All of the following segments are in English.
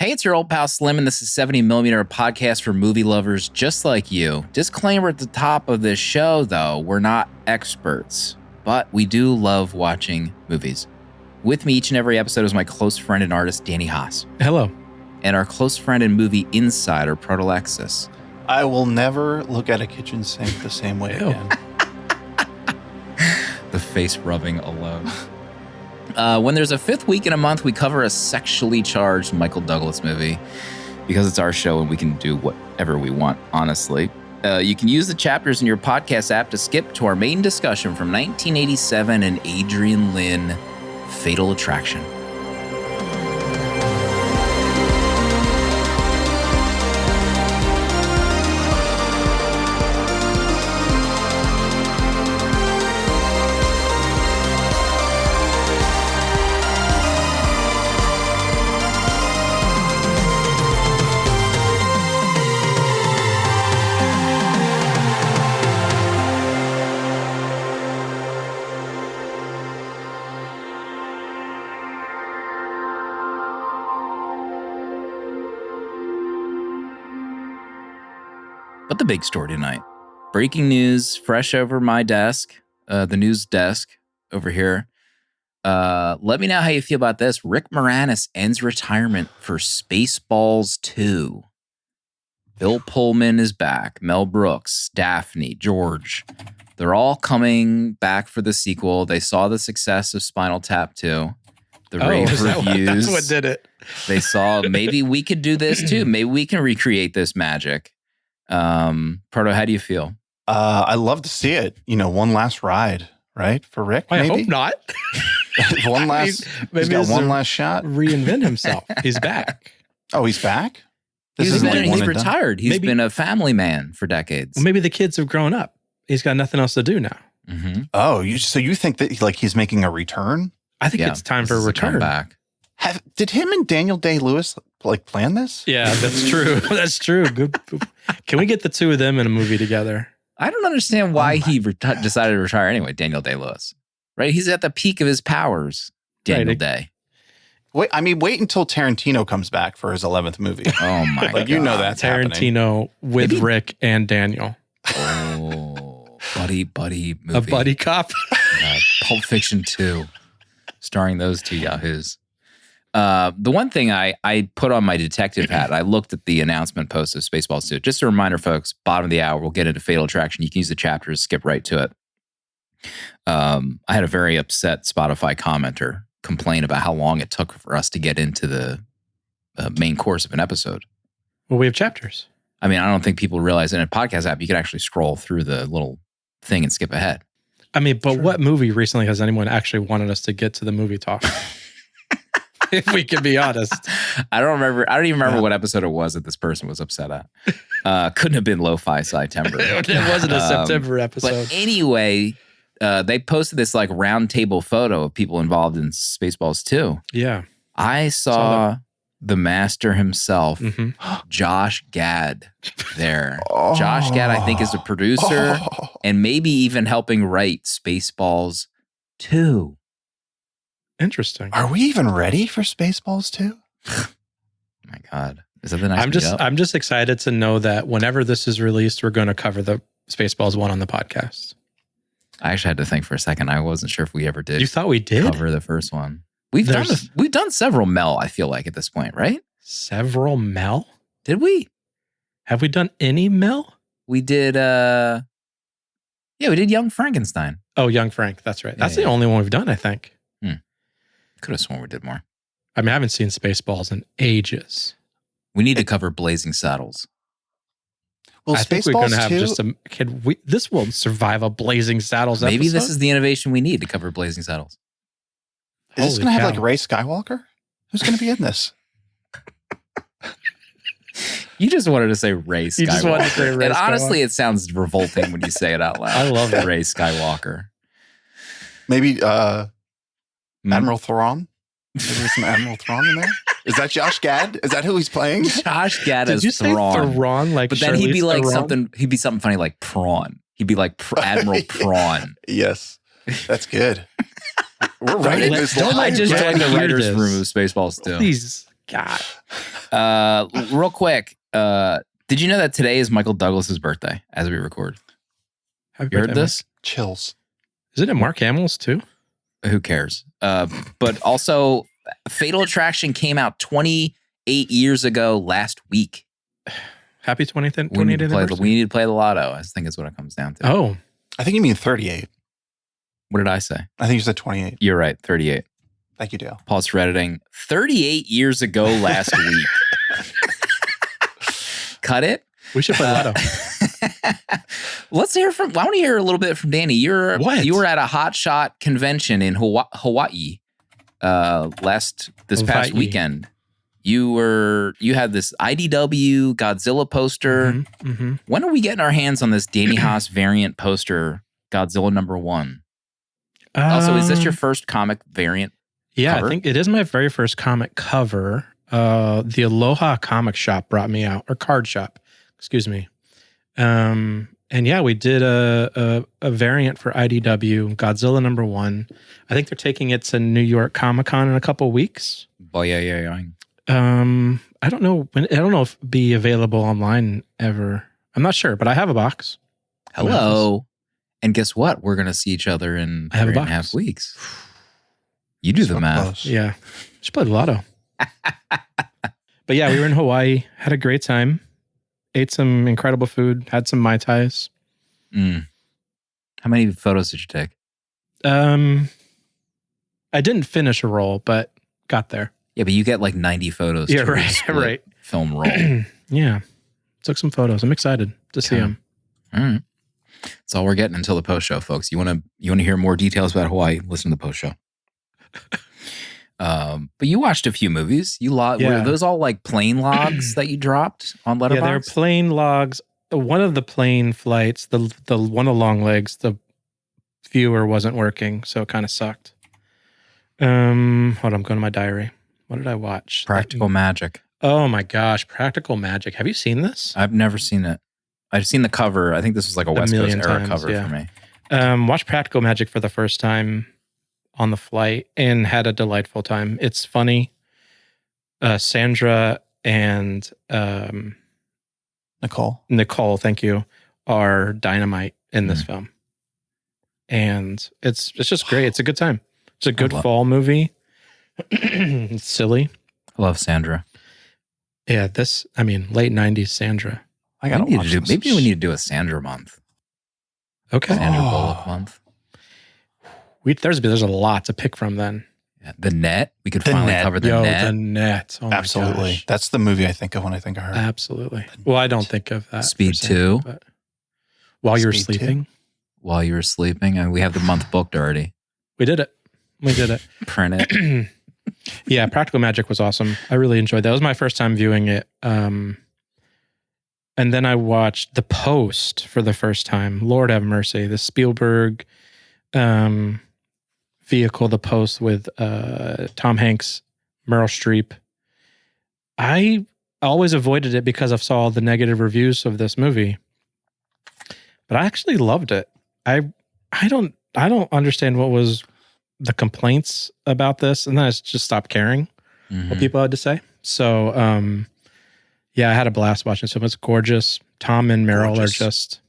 Hey, it's your old pal Slim, and this is 70mm, a podcast for movie lovers just like you. Disclaimer at the top of this show, though, we're not experts, but we do love watching movies. With me each and every episode is my close friend and artist, Danny Haas. Hello. And our close friend and movie insider, Protolexis. I will never look at a kitchen sink the same way again. The face rubbing alone. When there's a fifth week in a month, we cover a sexually charged Michael Douglas movie because it's our show and we can do whatever we want, honestly. You can use the chapters in your podcast app to skip to our main discussion from 1987 and Adrian Lyne, Fatal Attraction. But the big story tonight, breaking news, fresh over my desk, the news desk over here. Let me know how you feel about this. Rick Moranis ends retirement for Spaceballs 2. Bill Pullman is back. Mel Brooks, Daphne, George. They're all coming back for the sequel. They saw the success of Spinal Tap 2. The rave reviews. That's what did it. They saw maybe we could do this too. Maybe we can recreate this magic. Proto, how do you feel? I love to see it. You know, one last ride, right? For Rick, I maybe? hope not. He's got one last shot. Reinvent himself. He's back. Oh, he's back? He's retired. He's been a family man for decades. Well, maybe the kids have grown up. He's got nothing else to do now. Mm-hmm. Oh, so you think that he's making a return? I think it's time for a return. Back. Did him and Daniel Day-Lewis plan this? Yeah, that's true. That's true. Good. Can we get the two of them in a movie together? I don't understand why he decided to retire anyway, Daniel Day-Lewis. Right? He's at the peak of his powers, Daniel Day. Wait until Tarantino comes back for his 11th movie. Oh my God. You know that's Tarantino happening. With Rick and Daniel. Oh, buddy movie. A buddy cop. Pulp Fiction 2, starring those two yahoos. The one thing I put on my detective hat, I looked at the announcement post of Spaceballs 2. Just a reminder, folks, bottom of the hour, we'll get into Fatal Attraction. You can use the chapters, skip right to it. I had a very upset Spotify commenter complain about how long it took for us to get into the main course of an episode. Well, we have chapters. I mean, I don't think people realize in a podcast app, you can actually scroll through the little thing and skip ahead. I mean, but What movie recently has anyone actually wanted us to get to the movie talk? If we can be honest. I don't even remember what episode it was that this person was upset at. Couldn't have been Lo-Fi September. It wasn't a September episode. But anyway, they posted this like round table photo of people involved in Spaceballs 2. Yeah. I saw the master himself, Josh Gad, there. Josh Gad, I think, is the producer and maybe even helping write Spaceballs 2. Interesting. Are we even ready for Spaceballs 2? My God. Is that the next I'm just excited to know that whenever this is released, we're going to cover the Spaceballs 1 on the podcast. I actually had to think for a second. I wasn't sure if we ever did. You thought we did? Cover the first one. We've done several Mel, I feel like, at this point, right? Several Mel? Did we? Have we done any Mel? We did, we did Young Frankenstein. Oh, Young Frank. That's right. That's the only one we've done, I think. Could have sworn we did more. I mean, I haven't seen Spaceballs in ages. We need to cover Blazing Saddles. Well, I think we're going to have 2? This will survive a Blazing Saddles episode. Maybe this is the innovation we need to cover Blazing Saddles. Is this going to have like Ray Skywalker? Who's going to be in this? You just wanted to say Ray Skywalker. You just wanted to say Ray and Skywalker. Honestly, it sounds revolting when you say it out loud. I love it. Ray Skywalker. Maybe Admiral Thrawn? Maybe there's some Admiral Thrawn in there? Is that Josh Gad? Is that who he's playing? Josh Gad as Did you say Thrawn? Like, but then he'd be like Theron? something. He'd be something funny like Prawn. He'd be like Admiral Prawn. Yes, that's good. We're writing this. Don't I just join the hear writers' this. room of Spaceballs too? Please, God. Real quick, did you know that today is Michael Douglas's birthday as we record? Happy You heard birthday, this? Chills. Is it at Mark Hamill's too? Who cares? But also, Fatal Attraction came out 28 years ago last week. Happy 20th We need to play anniversary. we need to play the lotto. I think is what it comes down to. Oh, I think you mean 38. What did I say? I think you said 28. You're right. 38. Thank you, Dale. Pause for editing. 38 years ago last week. Cut it. we should play Lotto. Let's hear from. I want to hear a little bit from Danny. You were at a hot shot convention in Hawaii this past weekend. You had this IDW Godzilla poster. Mm-hmm, mm-hmm. When are we getting our hands on this Danny Haas variant poster, Godzilla #1? Also, is this your first comic variant? Yeah, cover? I think it is my very first comic cover. The Aloha Comic Shop brought me out, or Card Shop, excuse me. And yeah, we did a variant for IDW, Godzilla #1. I think they're taking it to New York Comic Con in a couple weeks. Oh yeah. I don't know if it'll be available online ever. I'm not sure, but I have a box. Hello. And guess what? We're gonna see each other in I have a 3.5 box. weeks. You do So the math. close. Yeah, should play the Lotto. But yeah, we were in Hawaii, had a great time, ate some incredible food, had some Mai Tais. How many photos did you take? I didn't finish a roll, but got there. Yeah, but you get like 90 photos. Yeah, to right, split right. Film roll. Yeah, took some photos. I'm excited to see them. All right. That's all we're getting until the post show, folks. You want to hear more details about Hawaii? Listen to the post show. But you watched a few movies. Were those all like plane logs that you dropped on Letterboxd? Yeah, they're plane logs. One of the plane flights, the one of long legs, the viewer wasn't working, so it kind of sucked. Hold on, I'm going to my diary. What did I watch? Practical Magic. Oh my gosh, Practical Magic. Have you seen this? I've never seen it. I've seen the cover. I think this was like a West Coast million era times, cover yeah. for me. Watched Practical Magic for the first time on the flight and had a delightful time. It's funny. Sandra and Nicole, thank you, are dynamite in this film. And it's just great. It's a good time. It's a good fall movie. It's silly. I love Sandra. Yeah, late 90s Sandra. I gotta watch this. Maybe we need to do a Sandra month. Okay. Sandra Bullock month. There's a lot to pick from then. Yeah, The Net. We could finally cover The Net. The Net. Oh my Absolutely. gosh. That's the movie I think of when I think of her. Absolutely. Well, I don't think of that. Speed for Sandra, 2. but while you were Speed 2. sleeping. While you were sleeping, and we have the month booked already. We did it. Print it. Yeah, Practical Magic was awesome. I really enjoyed that. It was my first time viewing it. And then I watched The Post for the first time. Lord have mercy. The Spielberg vehicle, The Post, with Tom Hanks, Meryl Streep. I always avoided it because I saw all the negative reviews of this movie. But I actually loved it. I don't understand what was the complaints about this, and then I just stopped caring what people had to say. So, yeah, I had a blast watching this film. It's gorgeous. Tom and Meryl are just,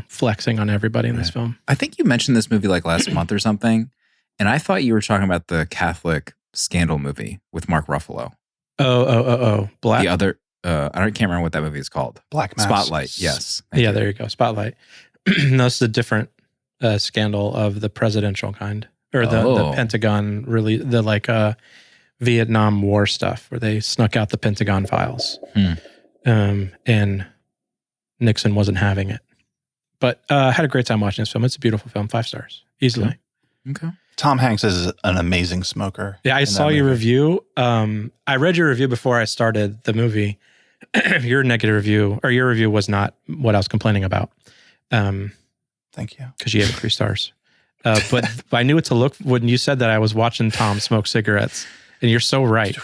flexing on everybody in this film. I think you mentioned this movie like last month or something, and I thought you were talking about the Catholic scandal movie with Mark Ruffalo. Oh. Black. The other, can't remember what that movie is called. Black Mass. Spotlight. Yes. Thank Yeah, you. there you go. Spotlight. No, this is a different scandal of the presidential kind, or the Pentagon, really, the Vietnam War stuff where they snuck out the Pentagon files. And Nixon wasn't having it. But I had a great time watching this film. It's a beautiful film. 5 stars. Easily. Okay. Tom Hanks is an amazing smoker. Yeah, I saw your review. I read your review before I started the movie. Your negative review, or your review, was not what I was complaining about. Thank you. Because you gave it 3 stars. But I knew what to look when you said that. I was watching Tom smoke cigarettes. And you're so right.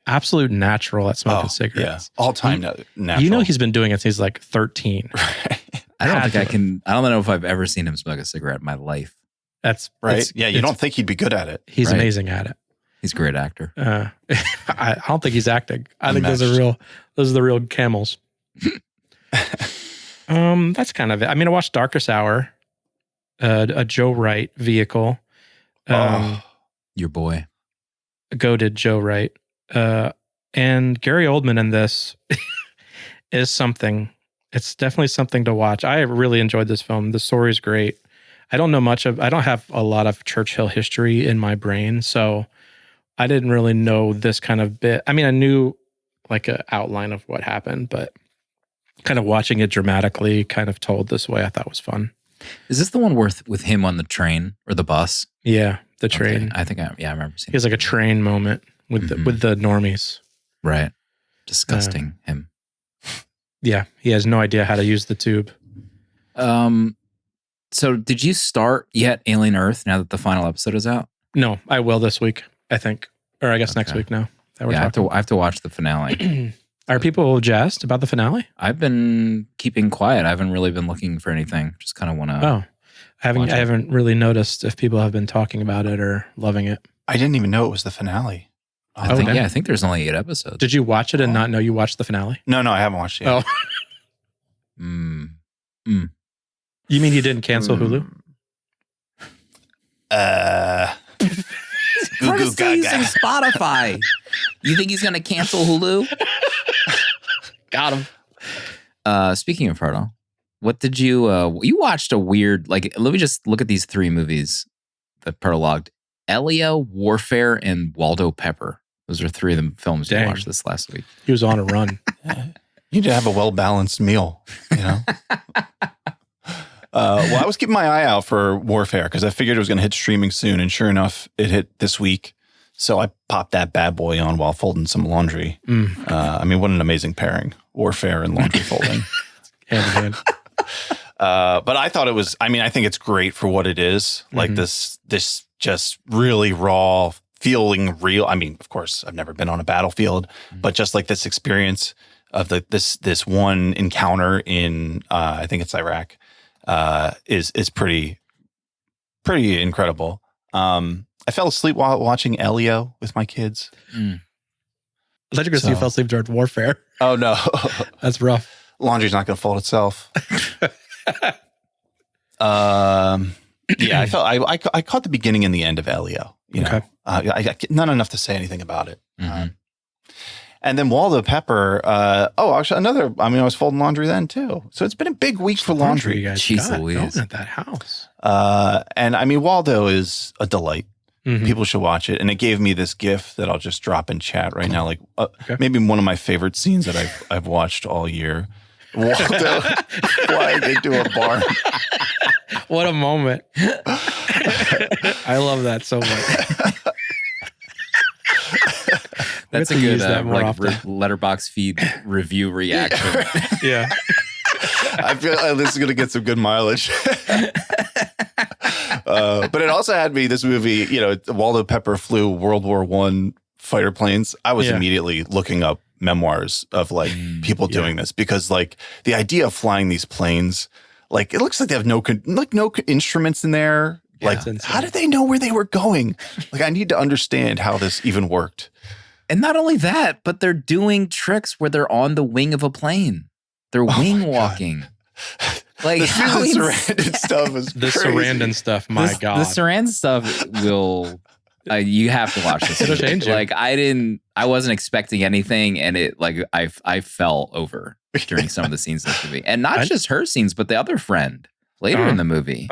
Absolute natural at smoking cigarettes. Yeah. All time natural. You know he's been doing it since he's like 13. I don't know if I've ever seen him smoke a cigarette in my life. That's right. Yeah, you don't think he'd be good at it. He's right. amazing at it. He's a great actor. I don't think he's acting. I think those are the real camels. That's kind of it. I mean, I watched Darkest Hour, a Joe Wright vehicle. Your boy. Goated Joe Wright. And Gary Oldman in this is something. It's definitely something to watch. I really enjoyed this film. The story's great. I don't have a lot of Churchill history in my brain, so I didn't really know this kind of bit. I mean, I knew like an outline of what happened, but kind of watching it dramatically kind of told this way, I thought was fun. Is this the one with him on the train or the bus? Yeah, the train. Okay. I think I remember seeing. He has like a train moment with the normies. Right. Disgusting him. Yeah, he has no idea how to use the tube. So did you start yet Alien Earth now that the final episode is out? No, I will this week, I think. Or I guess next week now. I have to watch the finale. Are people jazzed about the finale? I've been keeping quiet. I haven't really been looking for anything. Just kind of want to. I haven't really noticed if people have been talking about it or loving it. I didn't even know it was the finale. I think there's only 8 episodes. Did you watch it and not know you watched the finale? No, I haven't watched it yet. You mean you didn't cancel Hulu? Curtis still using Spotify. You think he's going to cancel Hulu? Got him. Speaking of Proto, what did you watched a weird, like, let me just look at these 3 movies that Proto logged. ELIO, Warfare, and Waldo Pepper. Those are 3 of the films you watched this last week. He was on a run. You need to have a well-balanced meal, you know? Well, I was keeping my eye out for Warfare because I figured it was going to hit streaming soon, and sure enough, it hit this week. So I popped that bad boy on while folding some laundry. I mean, what an amazing pairing. Warfare and laundry folding. Hand in hand. But I thought it was, I mean, I think it's great for what it is. Like this just really raw, feeling real. I mean, of course, I've never been on a battlefield, but just like this experience of this one encounter in, I think it's Iraq, is pretty incredible. I fell asleep while watching ELIO with my kids. I thought you were going to say you fell asleep during Warfare. Oh, no. That's rough. Laundry's not going to fold itself. Yeah, I caught the beginning and the end of ELIO. You know, I not enough to say anything about it. And then Waldo Pepper. Actually, I was folding laundry then too. So it's been a big week for laundry. You guys Jeez got Louise. going at that house. And I mean, Waldo is a delight. People should watch it. And it gave me this GIF that I'll just drop in chat right now. Like maybe one of my favorite scenes that I've watched all year. Waldo flying into a barn. What a moment. I love that so much. That's a good letterbox feed review reaction. Yeah. I feel like this is going to get some good mileage. But it also had me, this movie, you know, Waldo Pepper flew World War I fighter planes. I was immediately looking up memoirs of like people doing this because like the idea of flying these planes, like it looks like they have no instruments in there. Like how did they know where they were going? Like I need to understand how this even worked. And not only that, but they're doing tricks where they're on the wing of a plane. They're wing walking. Like the Sarandon stuff is the crazy. Sarandon stuff. My God, the Sarandon stuff will. You have to watch this. It'll change you. Like I wasn't expecting anything, and it like I fell over during some of the scenes in this movie, and not just her scenes, but the other friend later in the movie.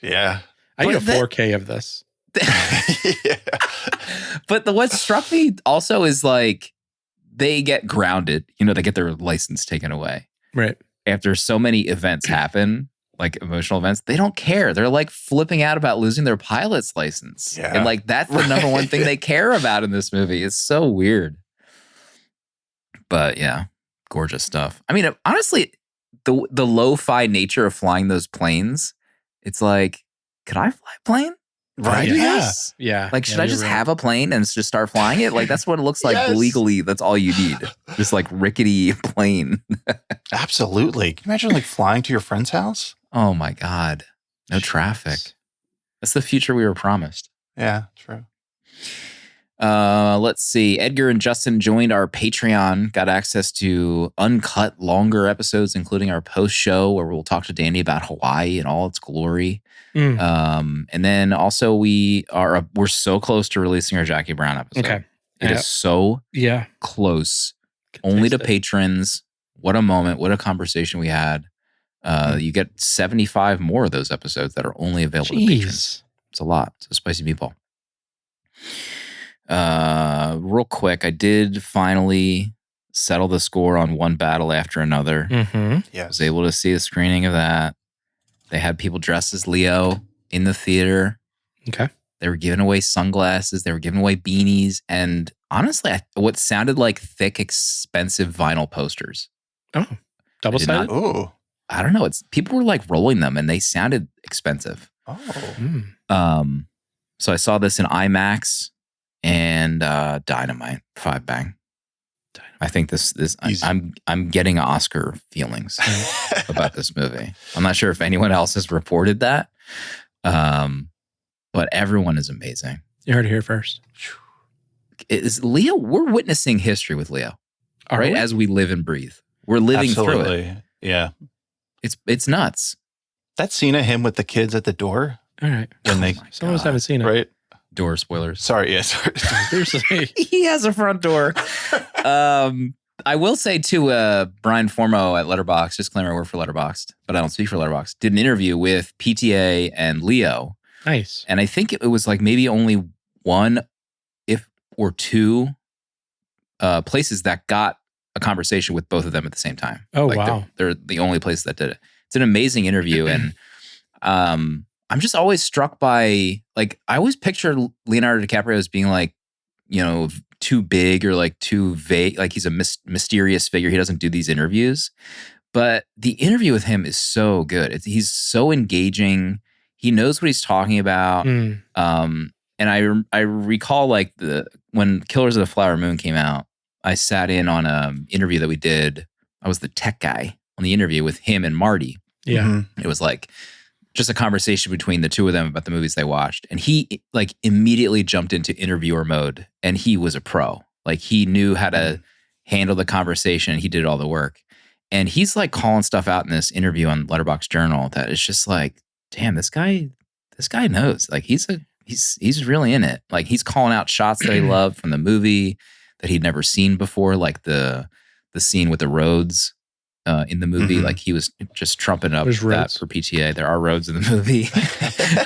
Yeah, I need a 4K of this. yeah. But what struck me also is like they get grounded. You know, they get their license taken away. Right. After so many events happen, like emotional events, they don't care. They're like flipping out about losing their pilot's license. Yeah. And like that's the number one thing they care about in this movie. It's so weird. But yeah, gorgeous stuff. I mean, honestly, the lo-fi nature of flying those planes, it's like, could I fly a plane? Right. Yeah. Like, should I just have a plane and just start flying it? Like, that's what it looks like legally. That's all you need. Just like rickety plane. Absolutely. Can you imagine like flying to your friend's house? Oh my God. No traffic. That's the future we were promised. Yeah, true. Let's see. Edgar and Justin joined our Patreon, got access to uncut, longer episodes, including our post show where we'll talk to Danny about Hawaii and all its glory. And then also we're so close to releasing our Jackie Brown episode. Okay. It is so close. Only to patrons. What a moment. What a conversation we had. You get 75 more of those episodes that are only available to patrons. It's a lot. It's a spicy meatball. Real quick, I did finally settle the score on One Battle After Another. Mm-hmm. I was able to see a screening of that. They had people dressed as Leo in the theater. Okay. They were giving away sunglasses. They were giving away beanies. And honestly, what sounded like thick, expensive vinyl posters. Oh, double-sided? Oh. I don't know. People were like rolling them and they sounded expensive. Oh. So I saw this in IMAX and Dynamite 5 bang. I think this I'm getting Oscar feelings about this movie. I'm not sure if anyone else has reported that. But everyone is amazing. You heard it here first. Is Leo? We're witnessing history with Leo, right? We? As we live and breathe, we're living through it. Yeah, it's nuts. That scene of him with the kids at the door. All right, when some of us haven't seen it. Right? Door spoilers. Sorry, yeah, sorry. Seriously, he has a front door. I will say too, Brian Formo at Letterboxd, disclaimer, I work for Letterboxd, but I don't speak for Letterboxd, did an interview with PTA and Leo. Nice. And I think it was like maybe only one, if or two places that got a conversation with both of them at the same time. Oh, like wow. They're the only place that did it. It's an amazing interview. And I'm just always struck by, like, I always picture Leonardo DiCaprio as being like, you know, too big or like too vague. Like he's a mysterious figure. He doesn't do these interviews. But the interview with him is so good. He's so engaging. He knows what he's talking about. And I recall like when Killers of the Flower Moon came out, I sat in on an interview that we did. I was the tech guy on the interview with him and Marty. Yeah. Mm-hmm. It was like just a conversation between the two of them about the movies they watched. And he like immediately jumped into interviewer mode and he was a pro. Like he knew how to handle the conversation and he did all the work. And he's like calling stuff out in this interview on Letterboxd Journal that is just like, damn, this guy knows. Like he's really in it. Like he's calling out shots that he loved from the movie that he'd never seen before, like the scene with the roads in the movie. Like he was just trumping up that for PTA. There are roads in the movie.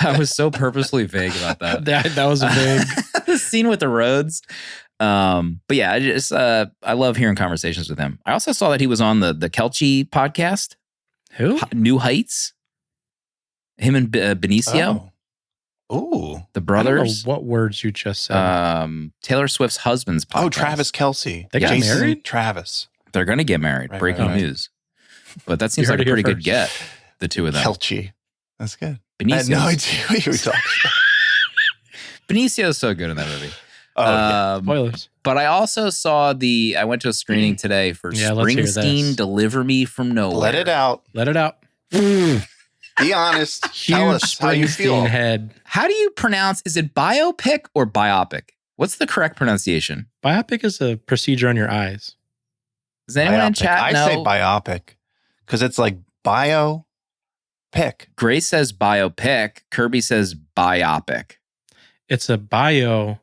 I was so purposely vague about that. that was a big the scene with the roads. But yeah, I love hearing conversations with him. I also saw that he was on the Kelchi podcast. Who? New Heights. Him and Benicio. Oh, the brothers. I don't know what words you just said. Taylor Swift's husband's podcast. Oh, Travis Kelce. They got married? Travis. They're going to get married. Right, Breaking right. news. But that seems like a pretty good get, the two of them. Kelce. That's good. Benicio. I had no idea what you were talking about. Benicio's so good in that movie. Spoilers. But I also saw I went to a screening today for Springsteen, Deliver Me From Nowhere. Let it out. Let it out. Be honest. Tell us how you feel. Head. How do you pronounce, is it biopic or biopic? What's the correct pronunciation? Biopic is a procedure on your eyes. Does anyone in chat know? I say biopic because it's like bio pick. Grace says biopic. Kirby says biopic. It's a bio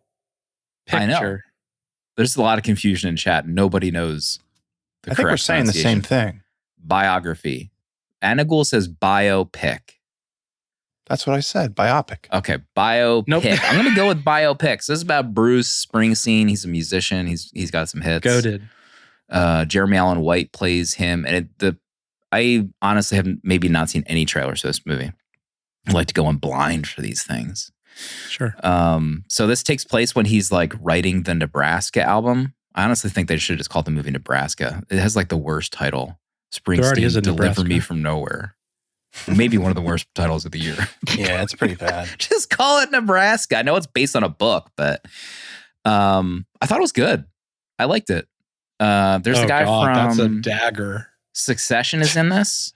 picture. I know. There's a lot of confusion in chat. Nobody knows the correct pronunciation. I think we're saying the same thing. Biography. Anagul says biopic. That's what I said. Biopic. Okay, biopic. Nope. I'm going to go with biopics. This is about Bruce Springsteen. He's a musician. He's got some hits. Goated. Jeremy Allen White plays him. And I honestly have maybe not seen any trailers for this movie. I like to go in blind for these things. Sure. So this takes place when he's like writing the Nebraska album. I honestly think they should have just called the movie Nebraska. It has like the worst title. Springsteen, Deliver Me From Nowhere. Maybe one of the worst titles of the year. Yeah, it's pretty bad. Just call it Nebraska. I know it's based on a book, but I thought it was good. I liked it. There's a guy from that's a dagger. Succession is in this.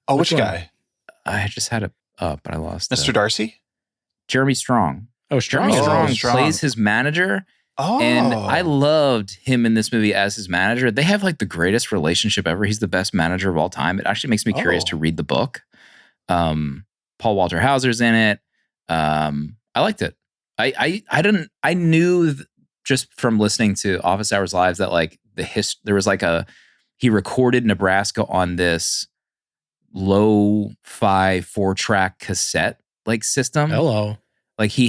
Oh, which guy? I just had it up, but I lost Mr. it. Darcy? Jeremy Strong. Oh, Jeremy Strong. Strong plays his manager, Oh. And I loved him in this movie as his manager. They have like the greatest relationship ever. He's the best manager of all time. It actually makes me curious to read the book. Paul Walter Hauser's in it. I liked it. I knew just from listening to Office Hours Live that like there was like he recorded Nebraska on this lo-fi 4-track cassette like system. Hello. Like he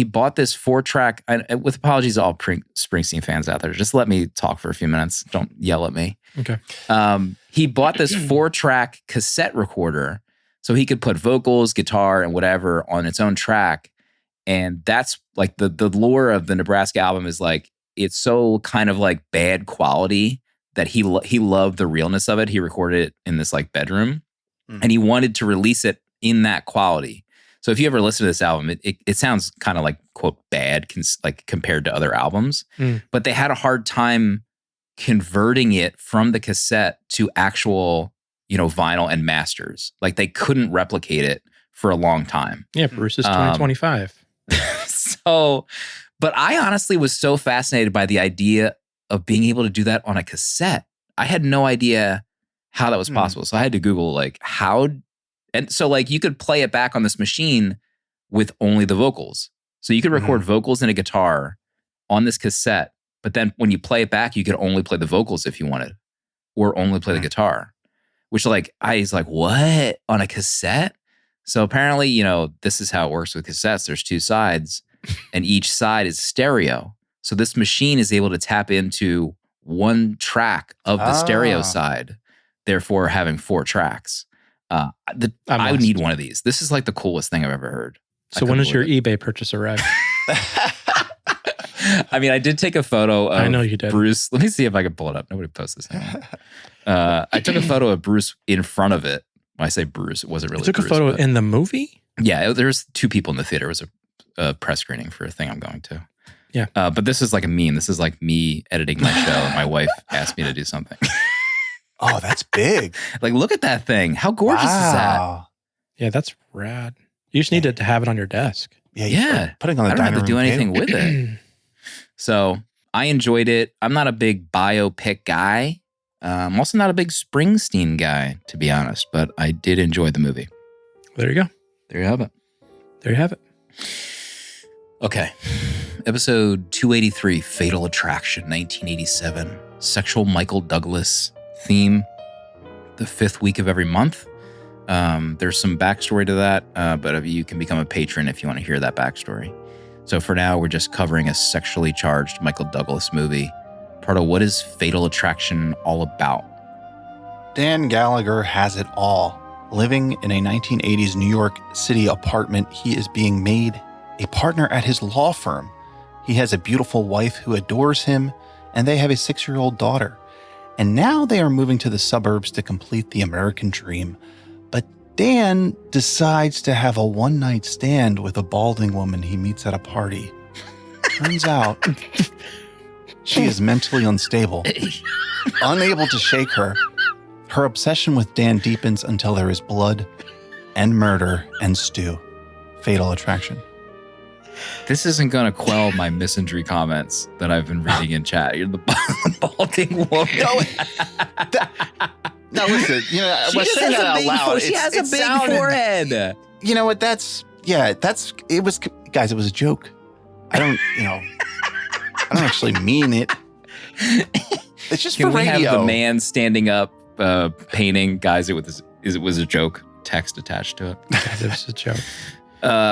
bought this 4-track, with apologies to all Springsteen fans out there. Just let me talk for a few minutes. Don't yell at me. Okay. He bought this 4-track cassette recorder so he could put vocals, guitar, and whatever on its own track. And that's like the lore of the Nebraska album is like, it's so kind of like bad quality that he loved the realness of it. He recorded it in this like bedroom and he wanted to release it in that quality. So if you ever listen to this album, it sounds kind of like, quote, bad, like compared to other albums. But they had a hard time converting it from the cassette to actual, vinyl and masters. Like they couldn't replicate it for a long time. Yeah, Bruce is 2025. But I honestly was so fascinated by the idea of being able to do that on a cassette. I had no idea how that was possible. So I had to Google like how. And so like you could play it back on this machine with only the vocals. So you could record vocals and a guitar on this cassette, but then when you play it back, you could only play the vocals if you wanted, or only play the guitar, which like, I was like, what? On a cassette? So apparently, this is how it works with cassettes. There's 2 sides and each side is stereo. So this machine is able to tap into 1 track of the stereo side, therefore having 4 tracks. I would need one of these. This is like the coolest thing I've ever heard. So when does your eBay purchase arrive? I mean, I did take a photo of I know you did. Bruce. Let me see if I can pull it up. Nobody posts this. I took a photo of Bruce in front of it. When I say Bruce, it wasn't really You took Bruce, a photo in the movie? Yeah, there was 2 people in the theater. It was a press screening for a thing I'm going to. Yeah. But this is like a meme. This is like me editing my show. And my wife asked me to do something. Oh, that's big. Like, look at that thing. How gorgeous is that? Yeah, that's rad. You just needed to have it on your desk. Yeah. Putting on the I don't have to do anything table. with it. So I enjoyed it. I'm not a big biopic guy. I'm also not a big Springsteen guy, to be honest, but I did enjoy the movie. There you go. There you have it. There you have it. Okay. Episode 283, Fatal Attraction, 1987. Sexual Michael Douglas theme, the 5th week of every month. There's some backstory to that, but you can become a patron if you want to hear that backstory. So for now, we're just covering a sexually charged Michael Douglas movie. Pardo, what is Fatal Attraction all about? Dan Gallagher has it all. Living in a 1980s New York City apartment, he is being made a partner at his law firm. He has a beautiful wife who adores him, and they have a 6-year-old daughter. And now they are moving to the suburbs to complete the American dream. But Dan decides to have a one-night stand with a balding woman he meets at a party. Turns out she is mentally unstable, unable to shake her. Her obsession with Dan deepens until there is blood and murder and stew. Fatal Attraction. This isn't going to quell my misandry comments that I've been reading in chat. You're the balding woman. No, listen, we're saying that out loud. She has a big forehead. You know what? It was a joke. I don't actually mean it. It's just Can for we radio. have the man standing up painting, guys, it was a joke text attached to it. Guys, it was a joke.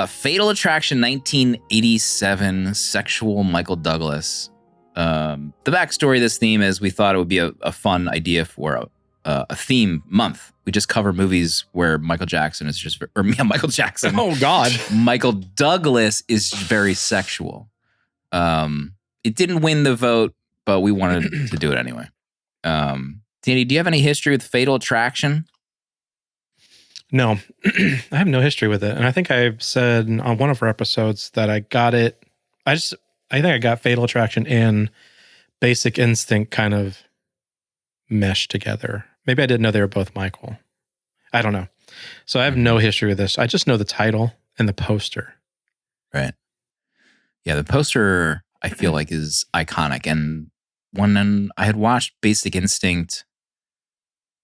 Fatal Attraction, 1987, sexual Michael Douglas. The backstory of this theme is we thought it would be a fun idea for a theme month. We just cover movies where Michael Jackson is just, or Michael Jackson. Oh God. Michael Douglas is very sexual. It didn't win the vote, but we wanted to do it anyway. Danny, do you have any history with Fatal Attraction? No, I have no history with it. And I think I've said on one of our episodes that I got it. I think I got Fatal Attraction and Basic Instinct kind of meshed together. Maybe I didn't know they were both Michael. I don't know. So I have no history with this. I just know the title and the poster. Right. Yeah, the poster, I feel like is iconic. And when I had watched Basic Instinct,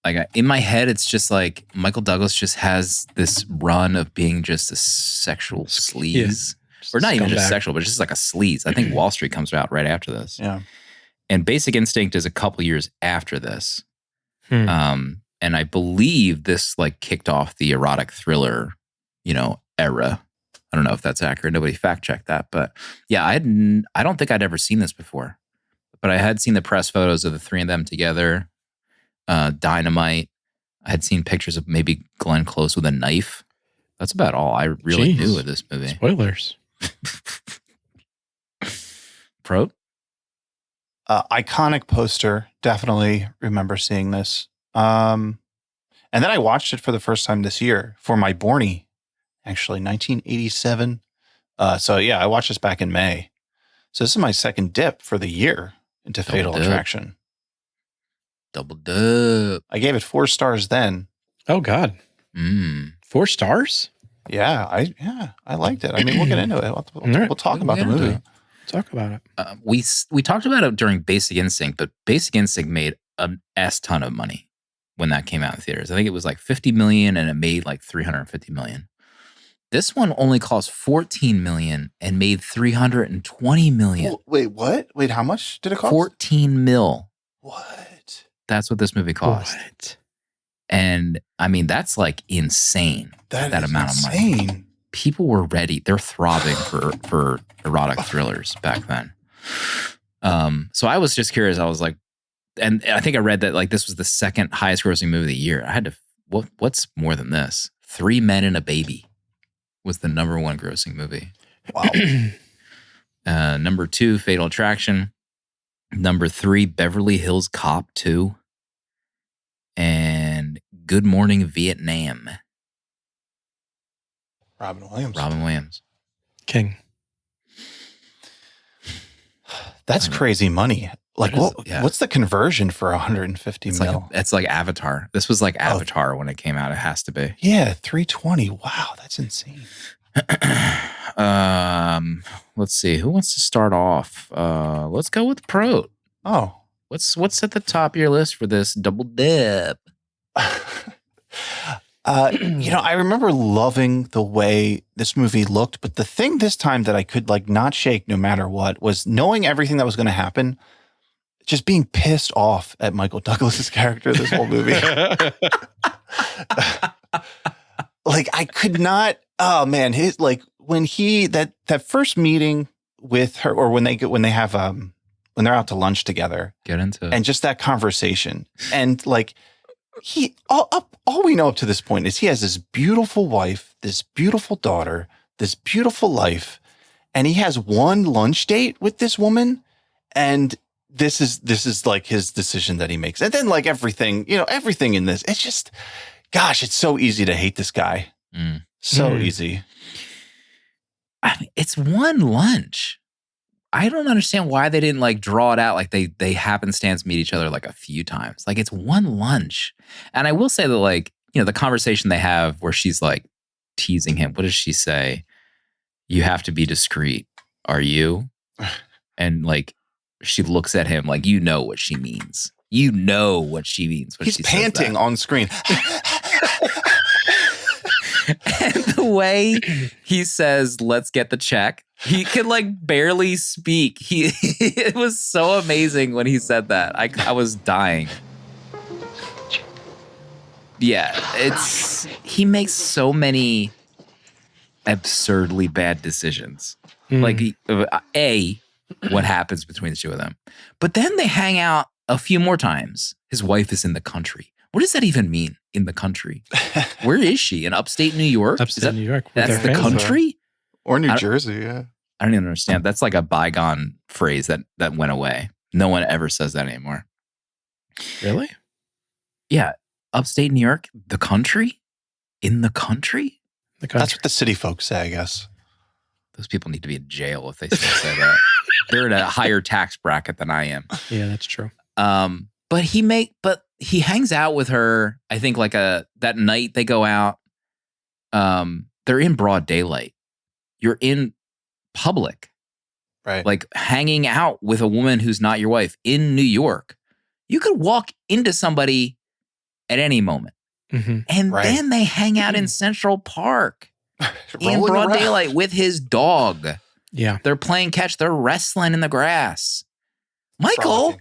like in my head, it's just like Michael Douglas just has this run of being just a sexual sleaze. Or not even just sexual, but just like a sleaze. I think Wall Street comes out right after this. Yeah. And Basic Instinct is a couple years after this. And I believe this like kicked off the erotic thriller, era. I don't know if that's accurate. Nobody fact checked that, but yeah, I don't think I'd ever seen this before, but I had seen the press photos of the three of them together. Dynamite. I had seen pictures of maybe Glenn Close with a knife. That's about all I really knew of this movie. Spoilers. Pro? Iconic poster. Definitely remember seeing this. And then I watched it for the first time this year for my Bornie, actually 1987. So yeah, I watched this back in May. So this is my second dip for the year into Fatal Attraction. Double dip. I gave it 4 stars then. Oh God. 4 stars? Yeah, I liked it. I mean, we'll get into it. We'll talk about the movie. Talk about it. We talked about it during Basic Instinct, but Basic Instinct made an S ton of money when that came out in theaters. I think it was like 50 million and it made like 350 million. This one only cost 14 million and made 320 million. Wait, what? Wait, how much did it cost? 14 mil. What? That's what this movie cost. What? And I mean, that's like insane. That amount of money. People were ready. They're throbbing for erotic thrillers back then. So I was just curious. I was like, and I think I read that like this was the second highest grossing movie of the year. I had to, what's more than this? 3 Men and a Baby was the number 1 grossing movie. Wow. Number 2, Fatal Attraction. Number 3, Beverly Hills Cop 2. And Good Morning Vietnam. Robin Williams. King. That's crazy money. Like, what's the conversion for 150 mil? It's like Avatar. This was like Avatar when it came out. It has to be. Yeah, 320. Wow, that's insane. Let's see. Who wants to start off? Let's go with Pro. Oh. What's at the top of your list for this double dip? I remember loving the way this movie looked, but the thing this time that I could like not shake no matter what was knowing everything that was going to happen, just being pissed off at Michael Douglas's character this whole movie. Like I could not, oh man, his like when he that first meeting with her or when they're out to lunch together. Get into it. And just that conversation. And like all we know up to this point is he has this beautiful wife, this beautiful daughter, this beautiful life, and he has one lunch date with this woman, and this is like his decision that he makes. And then like everything in this, it's just, gosh, it's so easy to hate this guy. So easy. I mean, it's one lunch. I don't understand why they didn't like draw it out like they happenstance meet each other like a few times. Like it's one lunch. And I will say that like, the conversation they have where she's like teasing him. What does she say? You have to be discreet. Are you? And like she looks at him like what she means. You know what she means. When He's panting on screen. And the way he says, let's get the check. He could like barely speak. It was so amazing when he said that. I was dying. Yeah, he makes so many absurdly bad decisions. Like what happens between the two of them. But then they hang out a few more times. His wife is in the country. What does that even mean, in the country? Where is she? In upstate New York? New York. That's the country? Or New Jersey, yeah. I don't even understand. That's like a bygone phrase that went away. No one ever says that anymore. Really? Yeah. Upstate New York, the country? In the country? That's what the city folks say, I guess. Those people need to be in jail if they still say that. They're in a higher tax bracket than I am. Yeah, that's true. But he hangs out with her. I think like that night they go out. They're in broad daylight. You're in public. Right. Like hanging out with a woman who's not your wife in New York. You could walk into somebody at any moment. And then they hang out in Central Park in broad daylight with his dog. Yeah. They're playing catch. They're wrestling in the grass. Michael,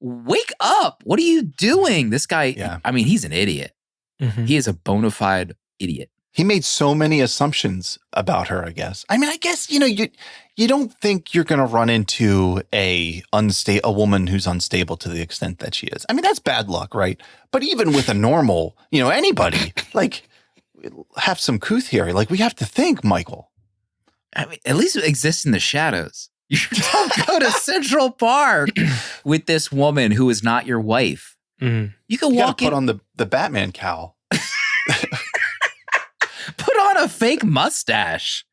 wake up. What are you doing? This guy, I mean, he's an idiot. He is a bona fide idiot. He made so many assumptions about her, I guess. I mean, I guess, you don't think you're going to run into a woman who's unstable to the extent that she is. I mean, that's bad luck, right? But even with a normal, anybody, like, have some couth here. Like, we have to think, Michael. I mean, at least it exists in the shadows. You don't go to Central Park with this woman who is not your wife. You can walk in. Put on the Batman cowl. Put on a fake mustache.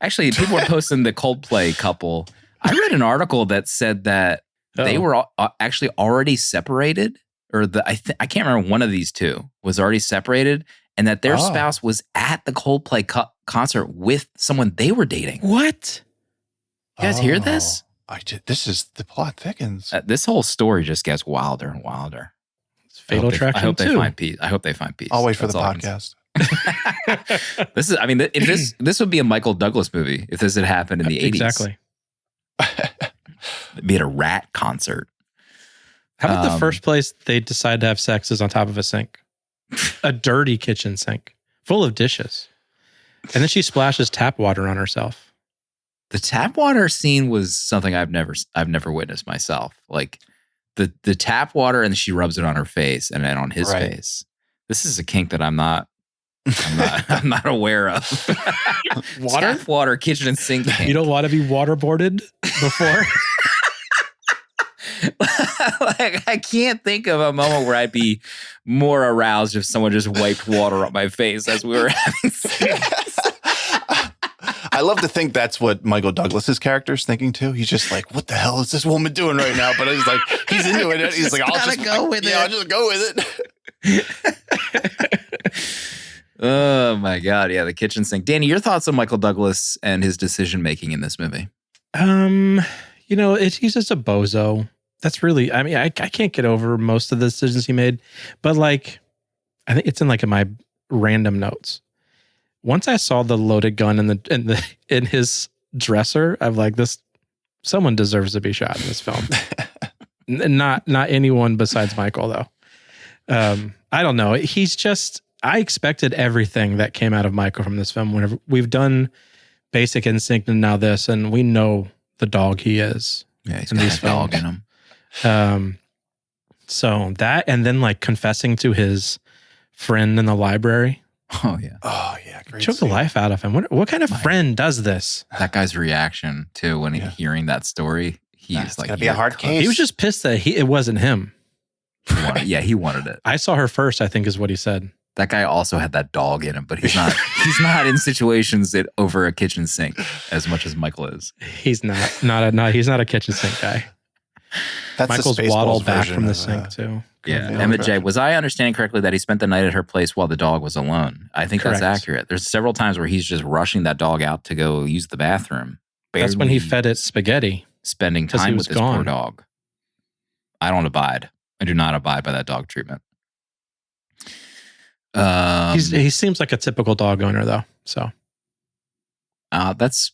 Actually, people were posting the Coldplay couple. I read an article that said that they were actually already separated, or I can't remember, one of these two was already separated, and that their spouse was at the Coldplay concert with someone they were dating. What? You guys hear this? This is the plot thickens. This whole story just gets wilder and wilder. It's Fatal Attraction. I hope they find peace. I hope they find peace. I'll wait for the podcast. This is, I mean, if this would be a Michael Douglas movie if this had happened in the 80s. Exactly. It'd be at a Rat concert. How about the first place they decide to have sex is on top of a sink? A dirty kitchen sink full of dishes. And then she splashes tap water on herself. The tap water scene was something I've never witnessed myself. Like the tap water, and she rubs it on her face and then on his face. This is a kink that I'm not aware of. Water? Tap water, kitchen and sink kink. You don't want to be waterboarded before? Like, I can't think of a moment where I'd be more aroused if someone just wiped water on my face as we were having sex. I love to think that's what Michael Douglas's character is thinking too. He's just like, what the hell is this woman doing right now? But he's like, he's into it. He's like, I'll just go with it. Oh my God. Yeah. The kitchen sink. Danny, your thoughts on Michael Douglas and his decision making in this movie? He's just a bozo. That's really, I mean, I can't get over most of the decisions he made, but like, I think it's in my random notes. Once I saw the loaded gun in his dresser, I'm like, someone deserves to be shot in this film. Not anyone besides Michael though. I don't know. I expected everything that came out of Michael from this film. Whenever we've done Basic Instinct and now this, and we know the dog he is. Yeah, he's got a dog in him. So that, and then confessing to his friend in the library. Oh yeah. Oh yeah. Great. Choked the life out of him. What kind of friend does this? That guy's reaction to when hearing that story, he's like, gotta be a hard case. He was just pissed that it wasn't him. He wanted it. I saw her first, I think is what he said. That guy also had that dog in him, but he's not in situations that over a kitchen sink as much as Michael is. He's not a kitchen sink guy. That's Michael's waddled back from the sink too. Yeah. Emma J, was I understanding correctly that he spent the night at her place while the dog was alone? I think Correct. That's accurate. There's several times where he's just rushing that dog out to go use the bathroom. That's when he fed it spaghetti. Spending time with this poor dog. I do not abide by that dog treatment. He seems like a typical dog owner though. So that's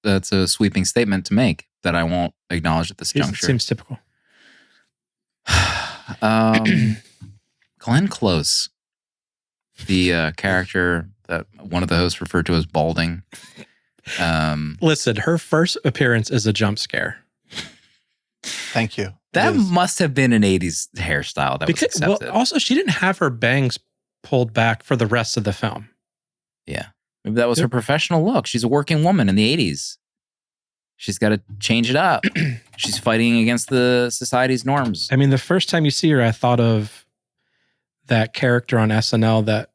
a sweeping statement to make that I won't acknowledge at this juncture. Seems typical. Glenn Close, the character that one of the hosts referred to as balding. Listen, her first appearance is a jump scare. Thank you. That must have been an 80s hairstyle that was accepted. Well, also, she didn't have her bangs pulled back for the rest of the film. Yeah. Maybe that was her professional look. She's a working woman in the 80s. She's got to change it up. She's fighting against the society's norms. I mean, the first time you see her, I thought of that character on SNL that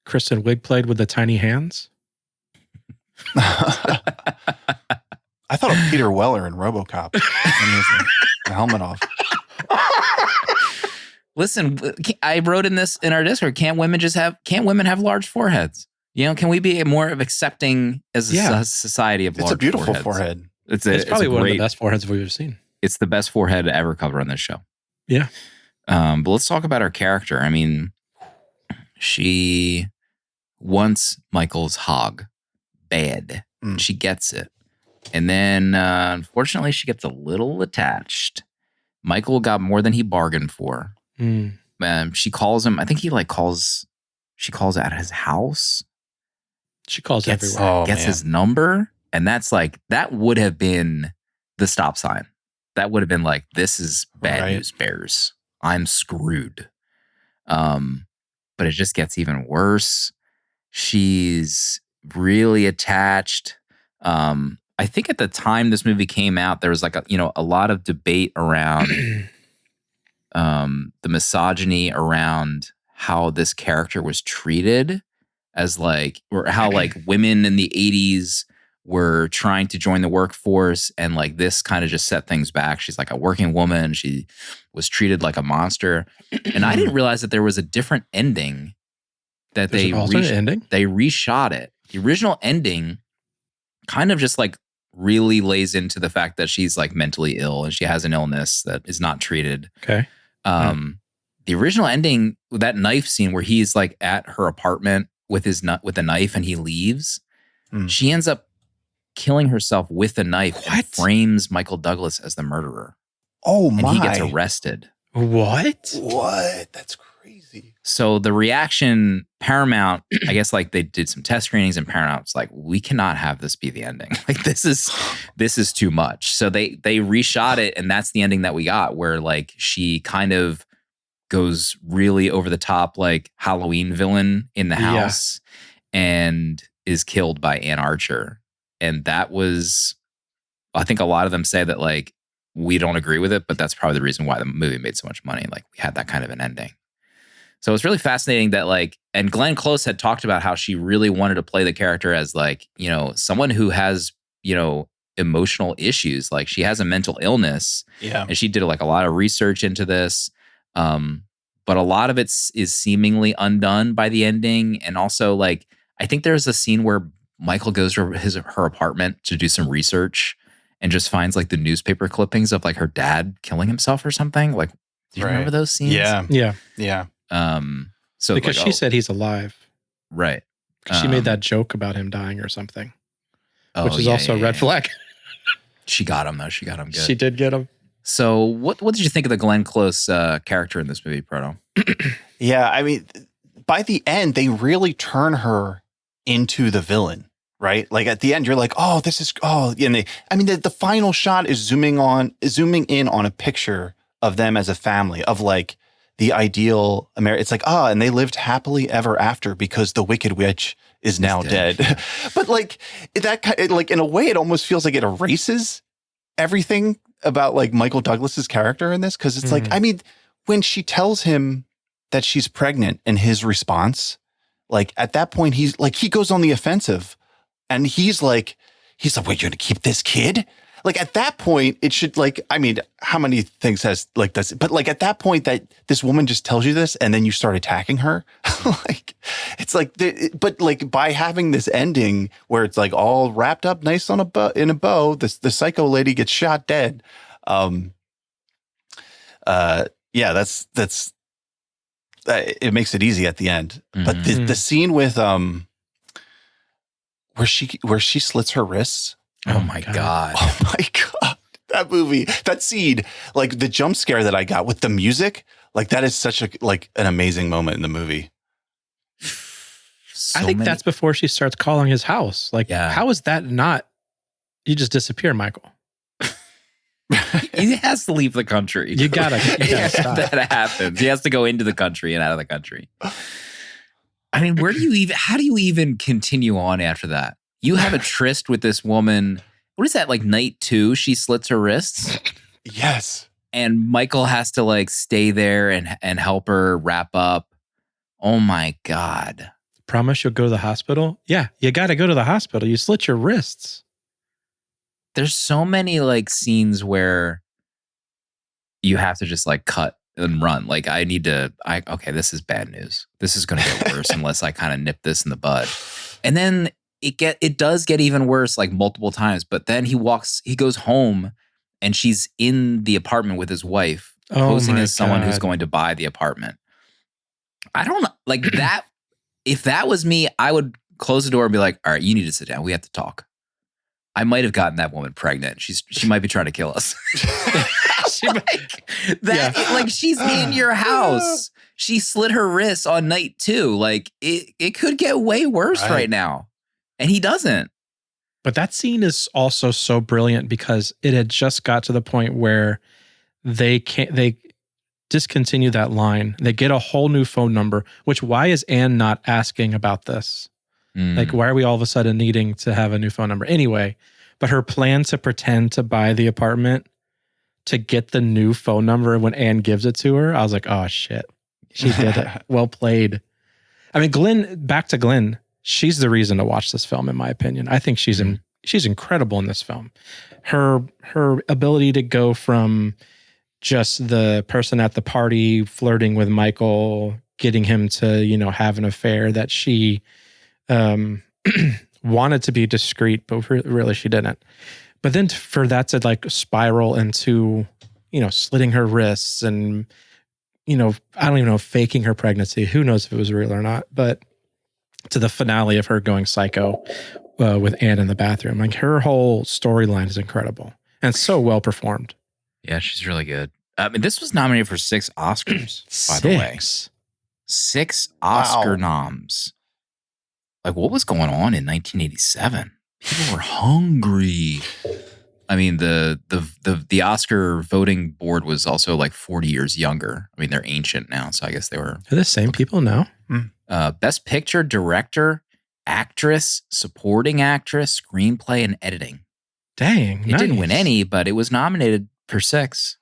Kristen Wiig played with the tiny hands. I thought of Peter Weller in RoboCop. When he has the helmet off. Listen, I wrote in our Discord, can't women have large foreheads? Can we be more of accepting as a society of large foreheads? It's a beautiful forehead. It's probably one of the great, best foreheads we've ever seen. it's the best forehead ever covered on this show. Yeah. But let's talk about her character. I mean, she wants Michael's hog bad. She gets it. And then, unfortunately, she gets a little attached. Michael got more than he bargained for. She calls him, I think she calls at his house. She calls everywhere. Gets his number. And that's like, that would have been the stop sign. That would have been like, this is bad news bears. I'm screwed. But it just gets even worse. She's really attached. I think at the time this movie came out, there was like a lot of debate around the misogyny around how this character was treated as like, or how like women in the 80s were trying to join the workforce, and like this kind of just set things back. She's like a working woman. She was treated like a monster. And I didn't realize that there was a different ending that they reshot it. The original ending kind of just like really lays into the fact that she's like mentally ill and she has an illness that is not treated. Okay. The original ending, that knife scene where he's like at her apartment with a knife and he leaves, she ends up killing herself with a knife and frames Michael Douglas as the murderer. Oh my. And he gets arrested. What? That's crazy. So the reaction, Paramount, I guess like they did some test screenings and Paramount's like, we cannot have this be the ending. Like this is too much. So they reshot it, and that's the ending that we got, where like she kind of goes really over the top, like Halloween villain in the house and is killed by Ann Archer. And that was, I think a lot of them say that like, we don't agree with it, but that's probably the reason why the movie made so much money. Like we had that kind of an ending. So it's really fascinating that like, and Glenn Close had talked about how she really wanted to play the character as like, someone who has, emotional issues. Like she has a mental illness. Yeah. And she did like a lot of research into this. But a lot of it is seemingly undone by the ending. And also like, I think there's a scene where Michael goes to her apartment to do some research and just finds like the newspaper clippings of like her dad killing himself or something. Like, do you remember those scenes? Yeah. So because like, she said he's alive. Right. She made that joke about him dying or something, which is yeah, also a red flag. She got him though. She got him good. She did get him. So what did you think of the Glenn Close character in this movie, Proto? Yeah, I mean, by the end, they really turn her into the villain, right? Like at the end, you're like, oh, this is, the final shot is zooming in on a picture of them as a family, of like the ideal American. It's like, and they lived happily ever after because the Wicked Witch is now dead. But like that kind of, like in a way, it almost feels like it erases everything about like Michael Douglas's character in this. Cause it's like, I mean, when she tells him that she's pregnant and his response, like at that point, he's like, he goes on the offensive and he's like, wait, you're going to keep this kid? Like at that point, it should like, I mean, how many things has like this, but like at that point that this woman just tells you this and then you start attacking her, like, it's like, but like by having this ending where it's like all wrapped up nice on in a bow, the psycho lady gets shot dead. That's it makes it easy at the end. But the scene with, where she slits her wrists. Oh my God. Oh my God. That movie, that scene, like the jump scare that I got with the music, like that is such an amazing moment in the movie. I think that's before she starts calling his house. Like, how is that not, you just disappear, Michael? He has to leave the country. You gotta stop. That happens. He has to go into the country and out of the country. I mean, how do you even continue on after that? You have a tryst with this woman. What is that, like night 2? She slits her wrists? Yes. And Michael has to like stay there and help her wrap up. Oh my God. Promise you'll go to the hospital? Yeah, you got to go to the hospital. You slit your wrists. There's so many like scenes where you have to just like cut and run. Like okay, this is bad news. This is going to get worse unless I kind of nip this in the bud. And then it does get even worse like multiple times. But then he goes home, and she's in the apartment with his wife, posing as someone who's going to buy the apartment. I don't know, like that. If that was me, I would close the door and be like, "All right, you need to sit down. We have to talk." I might have gotten that woman pregnant. She might be trying to kill us. Like she's in your house. She slit her wrists on night 2. Like it could get way worse right now. And he doesn't. But that scene is also so brilliant because it had just got to the point where they discontinue that line. They get a whole new phone number, which why is Anne not asking about this? Like, why are we all of a sudden needing to have a new phone number? Anyway, but her plan to pretend to buy the apartment to get the new phone number when Anne gives it to her, I was like, oh shit, she did it. Well played. I mean, back to Glenn, she's the reason to watch this film, in my opinion. I think she's incredible in this film. Her ability to go from just the person at the party flirting with Michael, getting him to, have an affair that she wanted to be discreet, but really she didn't. But then for that to like spiral into, slitting her wrists and, I don't even know, faking her pregnancy. Who knows if it was real or not, but to the finale of her going psycho with Anne in the bathroom. Like her whole storyline is incredible and so well performed. Yeah, she's really good. I mean, this was nominated for 6 Oscars, by the way. 6 Oscar noms. Like, what was going on in 1987? People were hungry. I mean, the Oscar voting board was also like 40 years younger. I mean, they're ancient now, so I guess they were. Are the same people now? Best Picture, Director, Actress, Supporting Actress, Screenplay, and Editing. Dang, it didn't win any, but it was nominated for 6.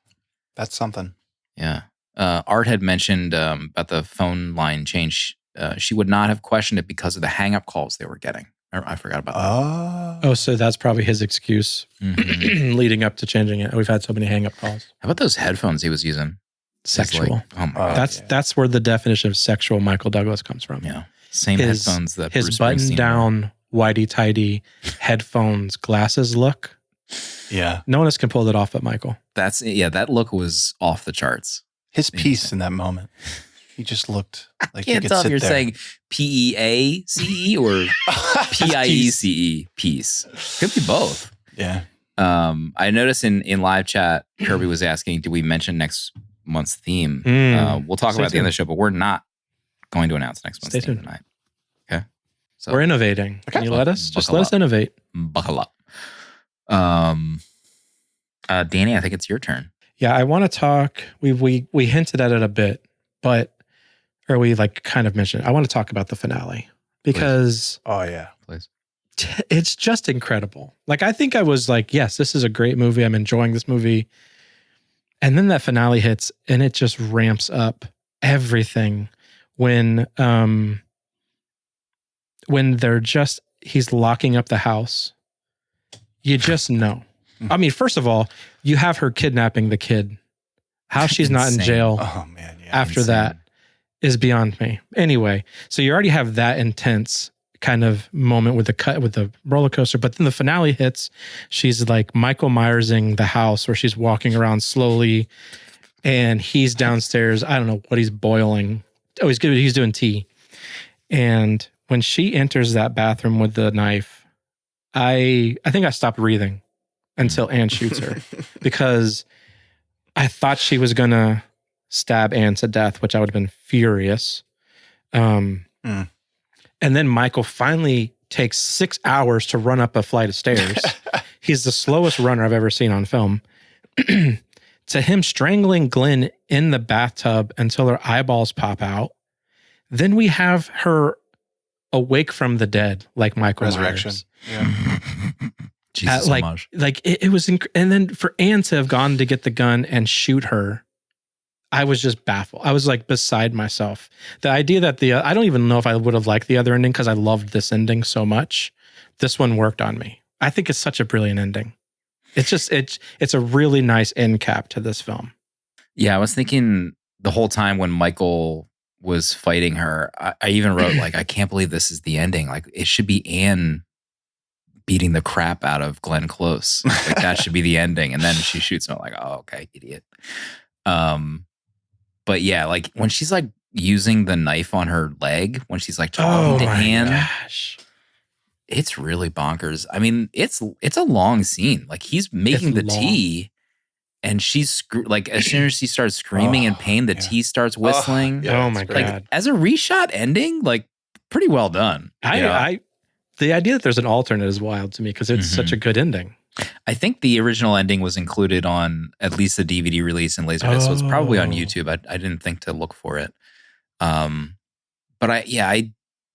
That's something. Yeah. Art had mentioned about the phone line change. She would not have questioned it because of the hang-up calls they were getting. I forgot about that. Oh, so that's probably his excuse leading up to changing it. We've had so many hang-up calls. How about those headphones he was using? Sexual. Like, oh my God. That's where the definition of sexual Michael Douglas comes from. Yeah. Same headphones that his button-down, whitey-tidy headphones, glasses look. Yeah. No one else can pull that off but Michael. That look was off the charts. His piece in that moment. He just looked like he could tell if you're saying PEACE or PIECE piece. Could be both. Yeah. I noticed in live chat, Kirby was asking, do we mention next month's theme? We'll talk about it at the end of the show, but we're not going to announce next month's theme tonight. Okay. So we're innovating. Can you let us? Just let us innovate. Buckle up. Danny, I think it's your turn. Yeah, I want to talk. We hinted at it a bit, or we like kind of mentioned it. I want to talk about the finale because please. It's just incredible. Like I think I was like, yes, this is a great movie. I'm enjoying this movie. And then that finale hits and it just ramps up everything when he's locking up the house. You just know. I mean, first of all, you have her kidnapping the kid. How she's not in jail after that is beyond me. Anyway, so you already have that intense kind of moment with the roller coaster, but then the finale hits. She's like Michael Myersing the house where she's walking around slowly and he's downstairs. I don't know what he's boiling. Oh, he's good. He's doing tea. And when she enters that bathroom with the knife, I think I stopped breathing until Anne shoots her because I thought she was going to stab Anne to death, which I would have been furious. And then Michael finally takes 6 hours to run up a flight of stairs. He's the slowest runner I've ever seen on film. To him strangling Glenn in the bathtub until her eyeballs pop out. Then we have her awake from the dead, like Michael Resurrection. Myers. Yeah. Jesus, so much. Like it was, and then for Anne to have gone to get the gun and shoot her, I was just baffled. I was like beside myself. The idea that I don't even know if I would have liked the other ending because I loved this ending so much. This one worked on me. I think it's such a brilliant ending. It's a really nice end cap to this film. Yeah, I was thinking the whole time when Michael was fighting her, I even wrote like, I can't believe this is the ending. Like it should be Anne beating the crap out of Glenn Close. Like that should be the ending. And then she shoots him. Like, oh, okay, idiot. But yeah, like when she's like using the knife on her leg, when she's like talking to Anne, gosh. it's really bonkers. I mean, it's a long scene. Like he's making the tea, and she's like, as soon as she starts screaming in pain, the tea starts whistling. Oh my Like God. as a reshot ending, like pretty well done. The idea that there's an alternate is wild to me because it's such a good ending. I think the original ending was included on at least the DVD release and Laserdisc, so it's probably on YouTube. I didn't think to look for it. But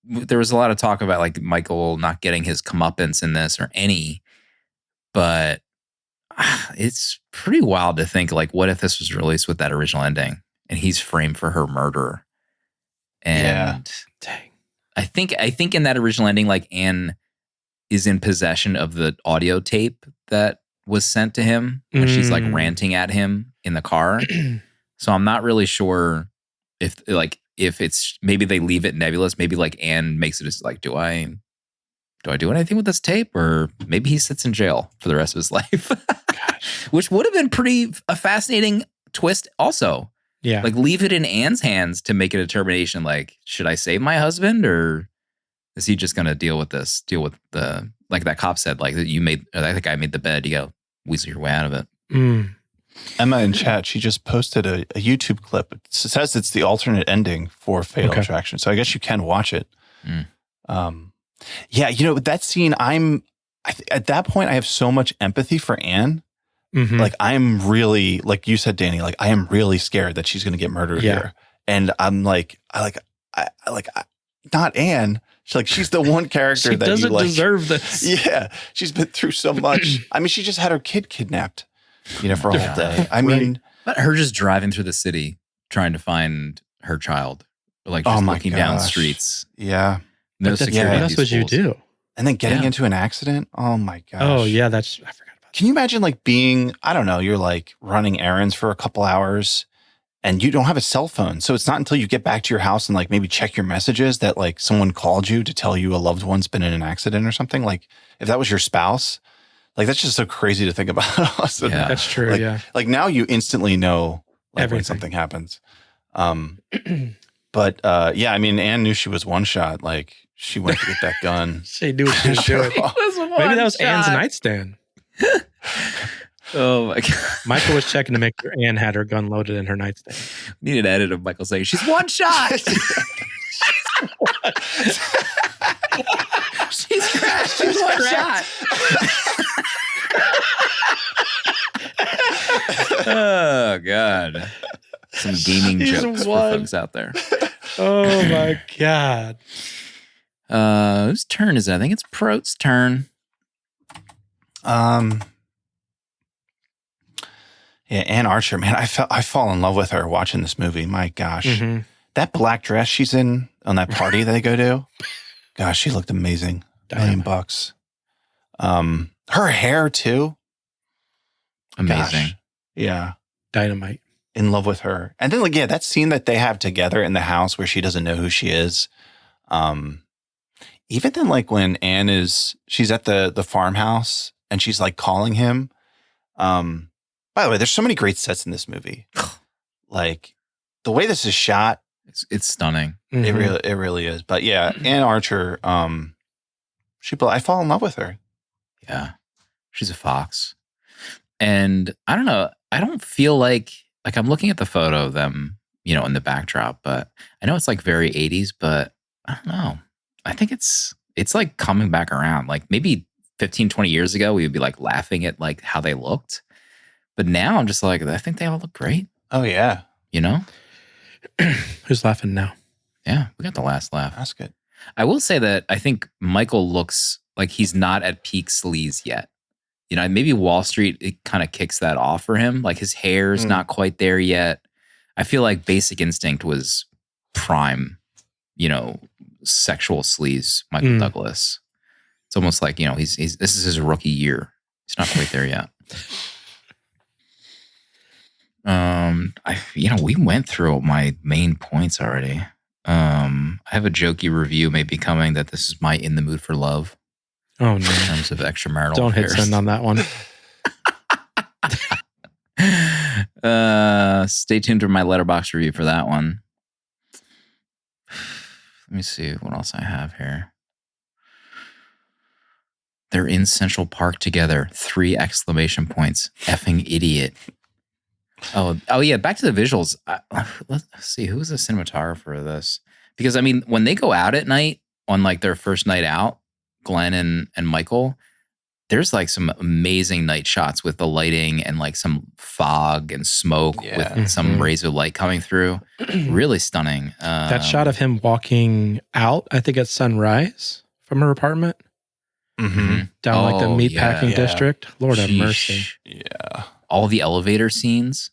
there was a lot of talk about like Michael not getting his comeuppance in this or any, but it's pretty wild to think like, what if this was released with that original ending and he's framed for her murder? And dang. I think in that original ending, like Anne is in possession of the audio tape that was sent to him when she's like ranting at him in the car. So I'm not really sure if it's, maybe they leave it nebulous. Maybe like Anne makes it as like, do I do anything with this tape? Or maybe he sits in jail for the rest of his life, which would have been a fascinating twist also. Yeah. Like leave it in Anne's hands to make a determination. Like, should I save my husband or is he just going to deal with the, like that cop said, like that guy made the bed, you go weasel your way out of it. Emma in chat, she just posted a YouTube clip. It says it's the alternate ending for Fatal Attraction. So I guess you can watch it. Yeah, that scene, at that point, I have so much empathy for Anne. Like I'm really, like you said, Danny, like I am really scared that she's going to get murdered here. And I'm like, not Anne. She's the one character she that doesn't you like, deserve this. Yeah, she's been through so much. I mean, she just had her kid kidnapped, for a whole day. I mean, but her just driving through the city trying to find her child, like just looking down streets. Yeah, no security. That's what you do. And then getting into an accident. Oh my gosh. Oh yeah, I forgot about that. Can you imagine like being, I don't know, you're like running errands for a couple hours and you don't have a cell phone. So it's not until you get back to your house and like maybe check your messages that like someone called you to tell you a loved one's been in an accident or something. Like if that was your spouse, like that's just so crazy to think about. Also, that's true. Like now you instantly know like when something happens. But I mean, Anne knew she was one shot. Like she went to get that gun. She knew what she was doing. Maybe that was Anne's nightstand. Oh my God. Michael was checking to make sure Anne had her gun loaded in her nightstand. We need an edit of Michael saying, she's one shot. She's crashed. She's one shot. Oh God. Some gaming jokes for folks out there. Oh my God. Whose turn is it? I think it's Prot's turn. Yeah, Anne Archer, man, I fall in love with her watching this movie. My gosh. That black dress she's in on that party that they go to. Gosh, she looked amazing. $1 million. Her hair too. Amazing. Gosh. Yeah. Dynamite. In love with her. And then like, yeah, that scene that they have together in the house where she doesn't know who she is. Even then, like when Anne she's at the farmhouse and she's like calling him. By the way, there's so many great sets in this movie. Like the way this is shot, it's stunning. It really is. But yeah, Anne Archer, I fall in love with her. Yeah, she's a fox. And I don't know. I don't feel like I'm looking at the photo of them, in the backdrop. But I know it's like very 80s. But I don't know. I think it's like coming back around. Like maybe 15, 20 years ago, we would be like laughing at like how they looked. But now I'm just like, I think they all look great. Oh, yeah. Who's laughing now? Yeah, we got the last laugh. That's good. I will say that I think Michael looks like he's not at peak sleaze yet. Maybe Wall Street, it kind of kicks that off for him. Like his hair's not quite there yet. I feel like Basic Instinct was prime, sexual sleaze Michael Douglas. It's almost like, this is his rookie year. He's not quite there yet. We went through my main points already. I have a jokey review maybe coming that this is my In the Mood for Love. Oh in no! terms of extramarital Don't hit affairs. send on that one. Stay tuned to my letterbox review for that one. Let me see what else I have here. They're in Central Park together. 3 exclamation points. Effing idiot. Oh yeah. Back to the visuals. Let's see. Who's the cinematographer of this? Because I mean, when they go out at night on like their first night out, Glenn and Michael, there's like some amazing night shots with the lighting and like some fog and smoke with some rays of light coming through. Really stunning. That shot of him walking out, I think at sunrise from her apartment down like the meatpacking district. Lord have mercy. Yeah. All the elevator scenes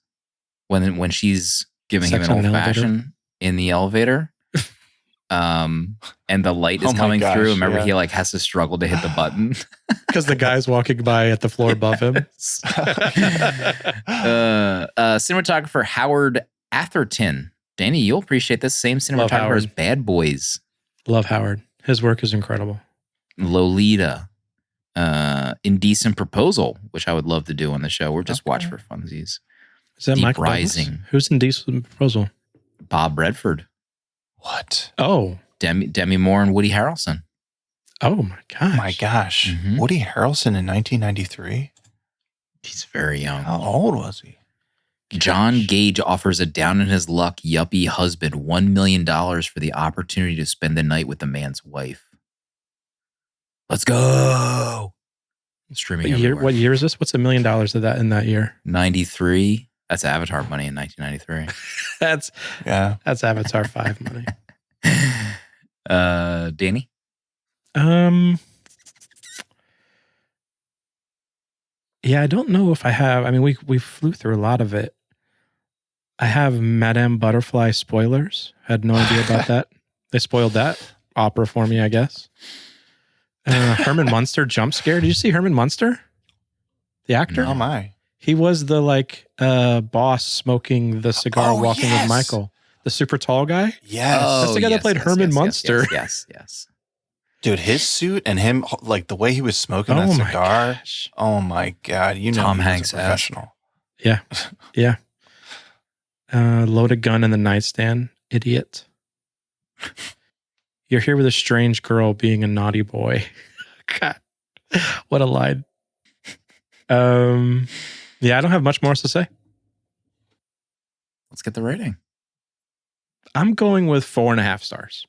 when she's giving him an old fashioned in the elevator. And the light is coming through. Remember, he like has to struggle to hit the button because the guy's walking by at the floor above him. Cinematographer Howard Atherton. Danny, you'll appreciate this. Same cinematographer as Bad Boys. Love Howard. His work is incredible. Lolita. Indecent Proposal, which I would love to do on the show, or just watch for funsies. Is that Deep Michael Rising? Douglas? Who's Indecent Proposal? Bob Redford. What? Oh, Demi Moore and Woody Harrelson. Oh my gosh! My gosh, Woody Harrelson in 1993. He's very young. How old was he? John Gage offers a down in his luck yuppie husband $1 million for the opportunity to spend the night with the man's wife. Let's go. Streaming everywhere. What year is this? What's $1 million of that in that year? 93. That's Avatar money in 1993. That's Avatar 5 money. Danny? Yeah, I don't know if I have. I mean, we flew through a lot of it. I have Madame Butterfly spoilers. Had no idea about that. They spoiled that opera for me, I guess. Herman Munster jump scare. Did you see Herman Munster? The actor? Oh my. He was the boss smoking the cigar walking with Michael. The super tall guy? Yes. That's the guy that played Herman Munster. Yes. Dude, his suit and him, like the way he was smoking that cigar. Gosh. Oh my God. You know, Tom Hanks professional. Yeah. Yeah. Loaded gun in the nightstand. Idiot. You're here with a strange girl being a naughty boy. God, what a line. Yeah, I don't have much more to say. Let's get the rating. I'm going with 4.5 stars.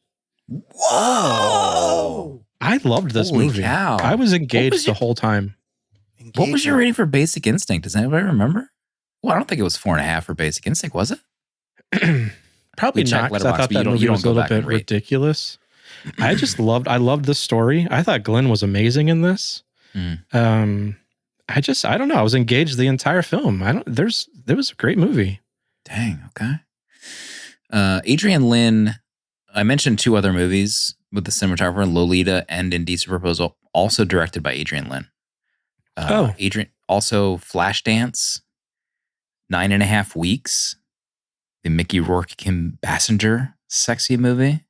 Whoa! I loved this movie. Cow. I was engaged the whole time. What was your rating for Basic Instinct? Does anybody remember? Well, I don't think it was 4.5 for Basic Instinct, was it? Probably not, because I thought that movie was a little bit ridiculous. I loved the story. I thought Glenn was amazing in this. I don't know. I was engaged the entire film. It was a great movie. Dang, okay. Adrian Lin, I mentioned 2 other movies with the cinematographer, Lolita and Indecent Proposal, also directed by Adrian Lin. Adrian, also Flashdance, 9.5 Weeks, the Mickey Rourke Kim Basinger sexy movie.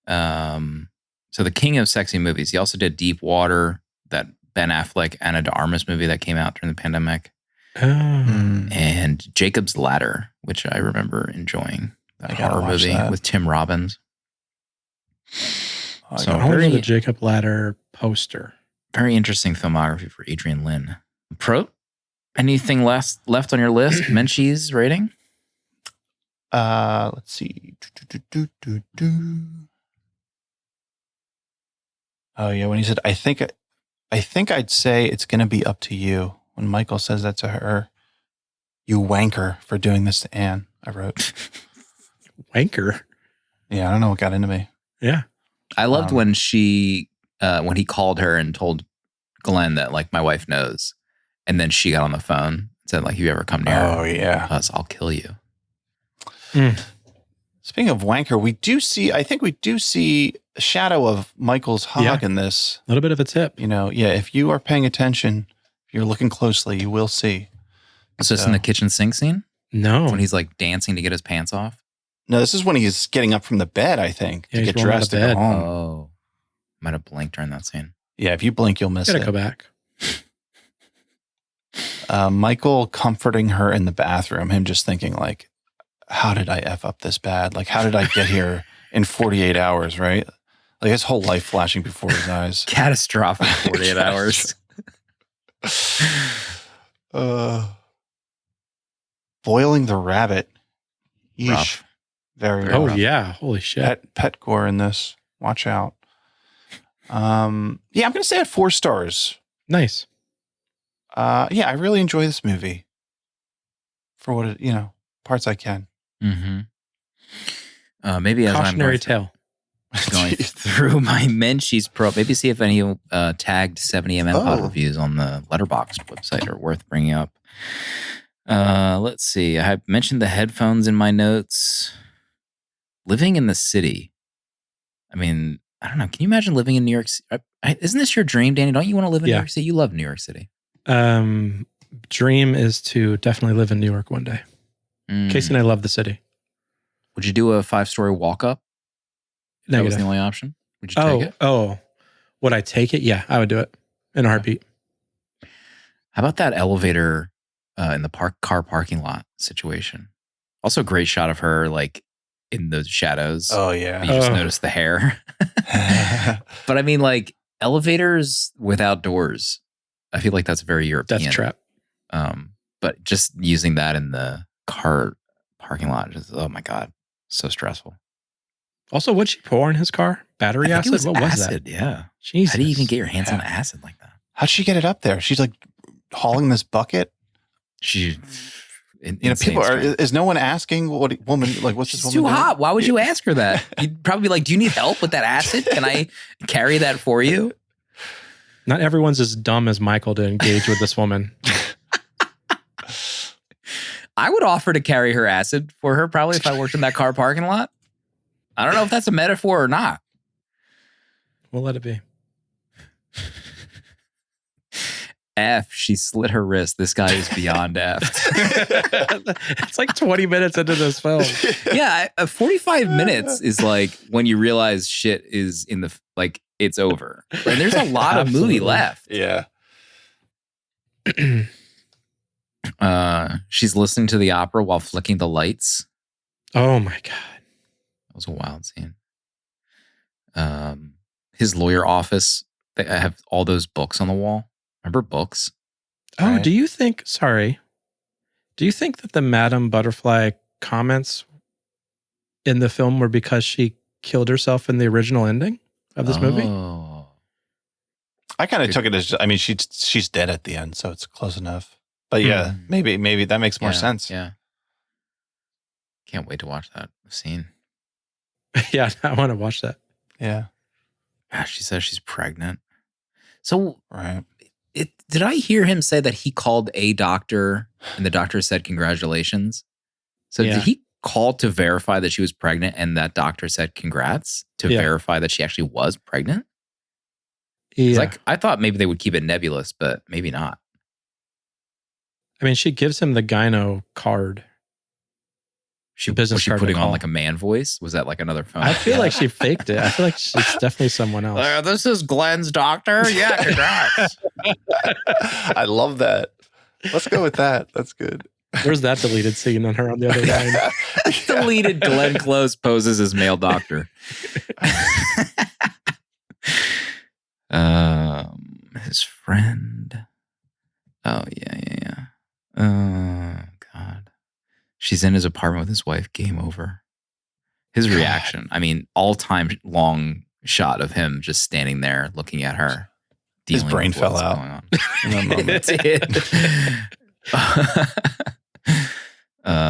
So the king of sexy movies. He also did Deep Water, that Ben Affleck, Ana de Armas movie that came out during the pandemic. And Jacob's Ladder, which I remember enjoying. That horror movie with Tim Robbins. So I want the Jacob Ladder poster. Very interesting filmography for Adrian Lin. Pro, anything left on your list? Menchie's rating? Let's see. Oh yeah, when he said, I think I'd say it's going to be up to you. When Michael says that to her, you wanker for doing this to Anne, I wrote. Wanker? Yeah, I don't know what got into me. Yeah. I loved when he called her and told Glenn that, like, my wife knows. And then she got on the phone and said, like, you ever come near us, I'll kill you. Speaking of wanker, I think we do see a shadow of Michael's hog in this. A little bit of a tip. You know, if you are paying attention, if you're looking closely, you will see. Is this in the kitchen sink scene? No. When he's like dancing to get his pants off? No, this is when he's getting up from the bed, I think, to get dressed to go home. Oh, might have blinked during that scene. Yeah, if you blink, you'll miss Gotta it. go back. Michael comforting her in the bathroom, him just thinking like, how did I F up this bad? Like, how did I get here in 48 hours, right? Like his whole life flashing before his eyes. Catastrophic 48 hours. Boiling the rabbit. Yeesh. Rough. Very Oh rough. yeah, holy shit. Pet gore in this. Watch out. Yeah, I'm going to say at 4 stars. Nice. Yeah, I really enjoy this movie for what it, parts I can. Mm-hmm. Maybe as Cautionary tale. going through my Menchie's Pro, maybe see if any tagged 70mm pod reviews on the Letterboxd website are worth bringing up. Let's see. I mentioned the headphones in my notes. Living in the city. I mean, I don't know. Can you imagine living in New York City? Isn't this your dream, Danny? Don't you want to live in New York City? You love New York City. Dream is to definitely live in New York one day. Casey and I love the city. Would you do a 5-story walk-up? That was the only option? Would you take it? Oh, would I take it? Yeah, I would do it in a heartbeat. How about that elevator in the car parking lot situation? Also, a great shot of her like in the shadows. Oh yeah, you just notice the hair. But I mean, like elevators without doors. I feel like that's very European. That's a trap. But just using that in the car parking lot, oh my god, so stressful. Also, what'd she pour in his car? Battery acid? What was acid, that? Yeah. Jesus. How do you even get your hands on acid like that? How'd she get it up there? She's like hauling this bucket. People are. Is no one asking what woman like? What's this woman too doing? hot? Why would you ask her that? You'd probably be like, "Do you need help with that acid? Can I carry that for you?" Not everyone's as dumb as Michael to engage with this woman. I would offer to carry her acid for her probably if I worked in that car parking lot. I don't know if that's a metaphor or not. We'll let it be. F, she slit her wrist. This guy is beyond F. It's like 20 minutes into this film. Yeah, 45 minutes is like when you realize shit is in the, like, it's over. And there's a lot of movie left. Yeah. She's listening to the opera while flicking the lights. Oh my God. That was a wild scene. His lawyer office, they have all those books on the wall. Remember books? Oh, Right. do you think that the Madame Butterfly comments in the film were because she killed herself in the original ending of this movie? I kind of took it as, I mean, she's dead at the end, so it's close enough. But yeah, maybe that makes more sense. Yeah. Can't wait to watch that scene. Yeah, I want to watch that. Yeah. She says she's pregnant. So, Right. did I hear him say that he called a doctor and the doctor said congratulations? So Yeah. did he call to verify that she was pregnant and that doctor said congrats to verify that she actually was pregnant? Yeah. Like, I thought maybe they would keep it nebulous, but maybe not. I mean, she gives him the gyno card. Was she putting on like a man voice? Was that like another phone? I feel like she faked it. I feel like she's definitely someone else. This is Glenn's doctor. Yeah, congrats. I love that. Let's go with that. That's good. Where's that deleted scene on her on the other line? Deleted Glenn Close poses as male doctor. His friend. Oh, yeah. Oh, God. She's in his apartment with his wife. Game over. His reaction. I mean, all-time long shot of him just standing there looking at her. His brain fell out. Going on. It did.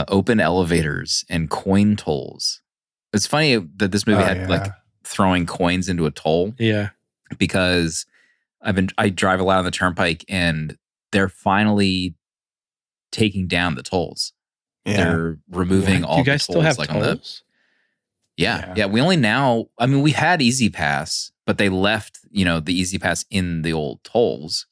Open elevators and coin tolls. It's funny that this movie had like throwing coins into a toll. Yeah. Because I drive a lot on the turnpike and they're finally taking down the tolls. Yeah. They're removing all the tolls. You guys still have like tolls? Yeah. We only now, I mean, we had Easy Pass, but they left, the Easy Pass in the old tolls.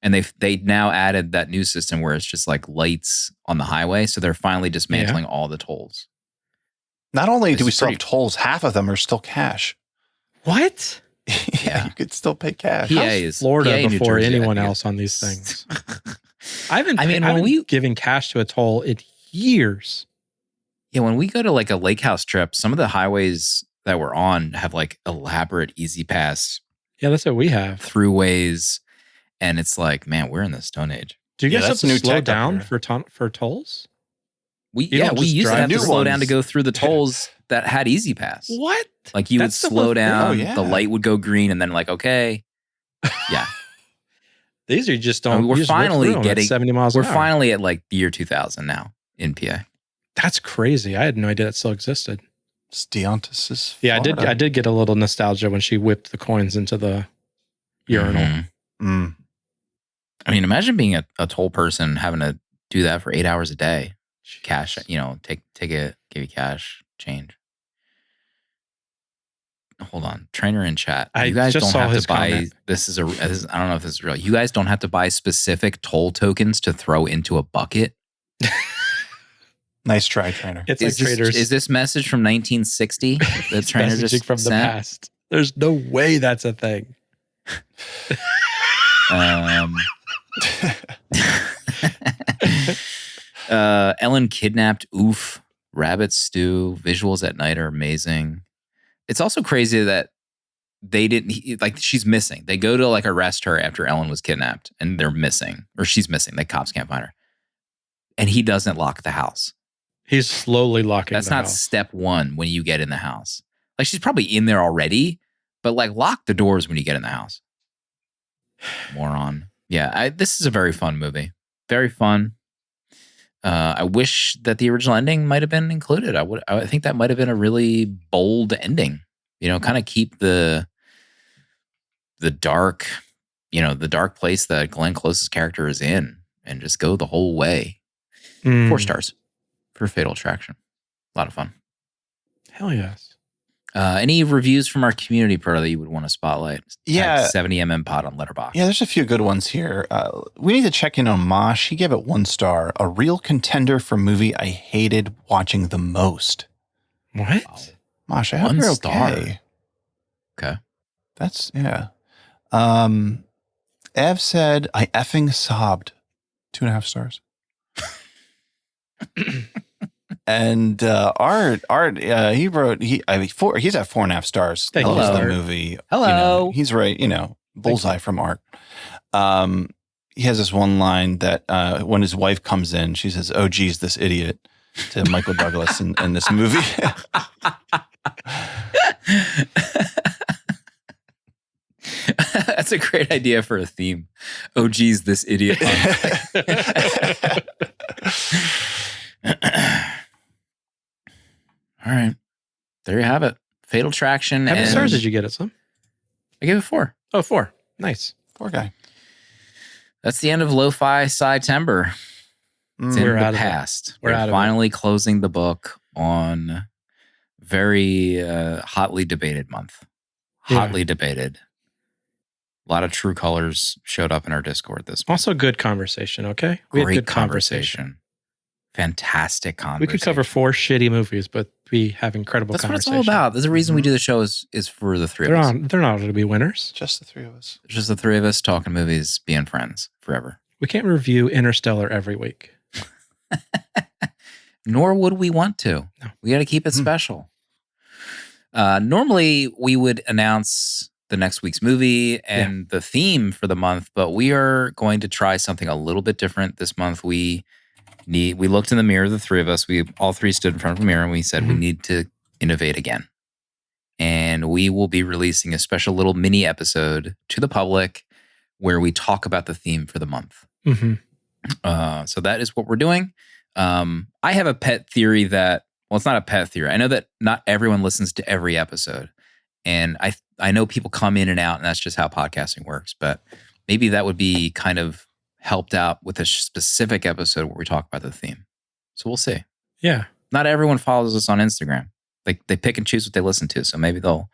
And they now added that new system where it's just like lights on the highway. So they're finally dismantling all the tolls. Not only do we still have tolls, half of them are still cash. What? You could still pay cash. PA How's is Florida PA, New before Jersey, I anyone think else on these it's- things. I haven't given cash to a toll in years. Yeah, when we go to like a lake house trip, some of the highways that we're on have like elaborate easy pass Yeah, that's what we have. throughways, and it's like, man, we're in the Stone Age. Do you Yeah, guys have that's to new slow tech up down here. for tolls? We You don't just used to drive have to new slow down to ones. go through the tolls that had easy pass. What? Like you That's would still slow a thing? down, Oh, yeah. the light would go green, and then like, okay, yeah. These are just I don't. mean, we're you just whip finally through 'em at getting 70 miles. We're an hour. finally at like the year 2000 now in PA. That's crazy. I had no idea that still existed. It's Deontis's Yeah, Florida. I did get a little nostalgia when she whipped the coins into the urinal. Mhm. Mm. I mean, imagine being a toll person having to do that for 8 hours a day. Cash, take it, give you cash, change. Hold on, trainer in chat. I You guys just don't saw have his to buy. comment. I don't know if this is real. You guys don't have to buy specific toll tokens to throw into a bucket. Nice try, trainer. It's like traders. Is this message from 1960? The It's trainer messaging just from the sent? past. There's no way that's a thing. Ellen kidnapped. Oof. Rabbit stew. Visuals at night are amazing. It's also crazy that they didn't like. She's missing. They go to like arrest her after Ellen was kidnapped, and they're missing, or she's missing. The cops can't find her, and he doesn't lock the house. He's slowly locking. That's the not house. step one when you get in the house. Like she's probably in there already, but like lock the doors when you get in the house. Moron. Yeah, this is a very fun movie. Very fun. I wish that the original ending might have been included. I think that might have been a really bold ending. Kind of keep the dark, the dark place that Glenn Close's character is in, and just go the whole way. 4 stars for Fatal Attraction. A lot of fun. Hell yes. Any reviews from our community, Pro, that you would want to spotlight? Yeah. 70mm pod on Letterboxd. Yeah, there's a few good ones here. We need to check in on Mosh. He gave it 1 star. A real contender for movie I hated watching the most. What? Wow. Mosh, I hope 1 you're star. okay. Okay. That's, yeah. Ev said, I effing sobbed. 2.5 stars. And Art, he wrote, he's at 4.5 stars. Thank Loves you, the Art. movie. Hello. He's right, bullseye from Art. He has this one line that when his wife comes in, she says, "Oh, geez, this idiot," to Michael Douglas in this movie. That's a great idea for a theme. Oh, geez, this idiot. All right. There you have it. Fatal Attraction. How many and stars did you get it, Sam? I gave it 4. Oh, 4. Nice. Poor guy. That's the end of Lo-Fi Sci-Tember. It's in We're the out of it. past. We're out of it. finally closing the book on very hotly debated month. Yeah. Hotly debated. A lot of true colors showed up in our Discord this month. Also, good conversation. Okay, we had Great good conversation. Fantastic conversation. We could cover 4 shitty movies, but we have incredible. That's what it's conversation. all about. There's a reason we do the show is for the 3 of They're us. on. They're not going to be winners. Just the 3 of us. It's just the 3 of us talking movies, being friends forever. We can't review Interstellar every week. Nor would we want to. No. We got to keep it special. Normally, we would announce the next week's movie and the theme for the month, but we are going to try something a little bit different this month. We looked in the mirror, the 3 of us. We all 3 stood in front of a mirror and we said we need to innovate again. And we will be releasing a special little mini episode to the public where we talk about the theme for the month. Mm-hmm. So that is what we're doing. I have a pet theory that, well, it's not a pet theory. I know that not everyone listens to every episode. And I know people come in and out, and that's just how podcasting works. But maybe that would be kind of helped out with a specific episode where we talk about the theme. So we'll see. Yeah. Not everyone follows us on Instagram. They pick and choose what they listen to. So maybe they'll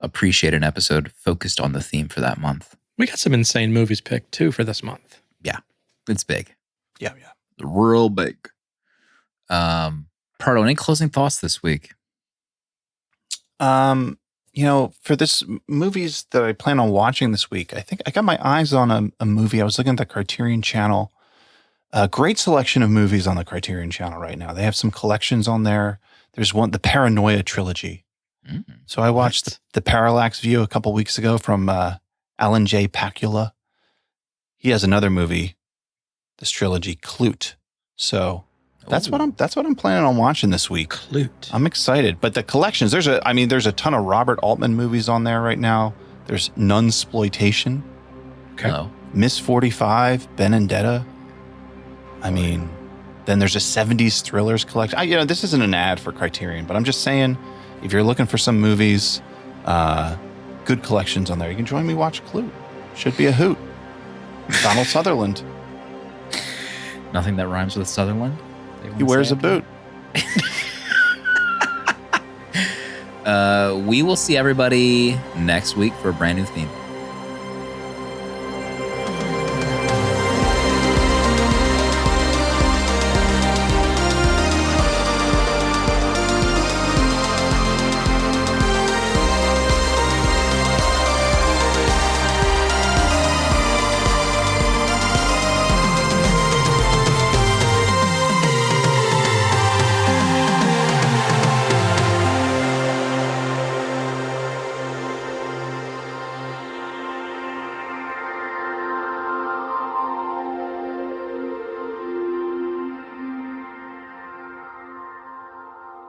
appreciate an episode focused on the theme for that month. We got some insane movies picked too for this month. Yeah. It's big. Yeah. Real big. Pardo, any closing thoughts this week? for this movies that I plan on watching this week, I think I got my eyes on a movie. I was looking at the Criterion Channel. A great selection of movies on the Criterion Channel right now. They have some collections on there. There's one, the Paranoia trilogy. So I watched the Parallax View a couple weeks ago from Alan J. Pakula. He has another movie, this trilogy, Clute. So that's what I'm planning on watching this week. Clute. I'm excited. But the collections, there's a ton of Robert Altman movies on there right now. There's Nunsploitation. Okay. No. Miss 45, Benedetta. Then there's a 70s thrillers collection. This isn't an ad for Criterion, but I'm just saying, if you're looking for some movies, good collections on there, you can join me watch Clute. Should be a hoot. Donald Sutherland. Nothing that rhymes with Sutherland? He wears a boot. We will see everybody next week for a brand new theme.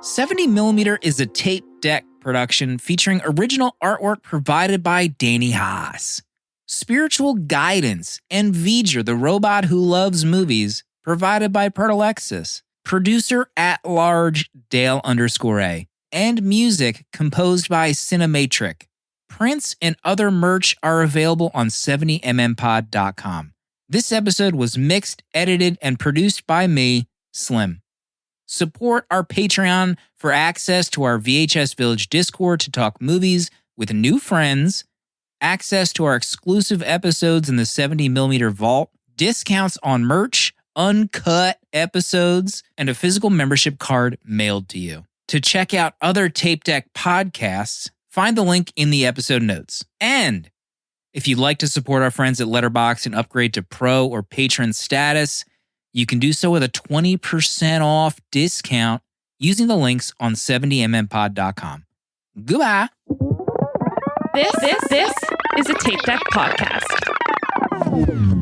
$70mm is a tape deck production featuring original artwork provided by Danny Haas. Spiritual guidance and V'ger, the robot who loves movies, provided by Pertalexis. Producer at large Dale_A. And music composed by Cinematric. Prints and other merch are available on 70mmpod.com. This episode was mixed, edited, and produced by me, Slim. Support our Patreon for access to our VHS Village Discord to talk movies with new friends, access to our exclusive episodes in the 70mm vault, discounts on merch, uncut episodes, and a physical membership card mailed to you. To check out other Tape Deck podcasts, find the link in the episode notes. And if you'd like to support our friends at Letterboxd and upgrade to pro or patron status, you can do so with a 20% off discount using the links on 70mmpod.com. Goodbye. This is a Tape Deck podcast.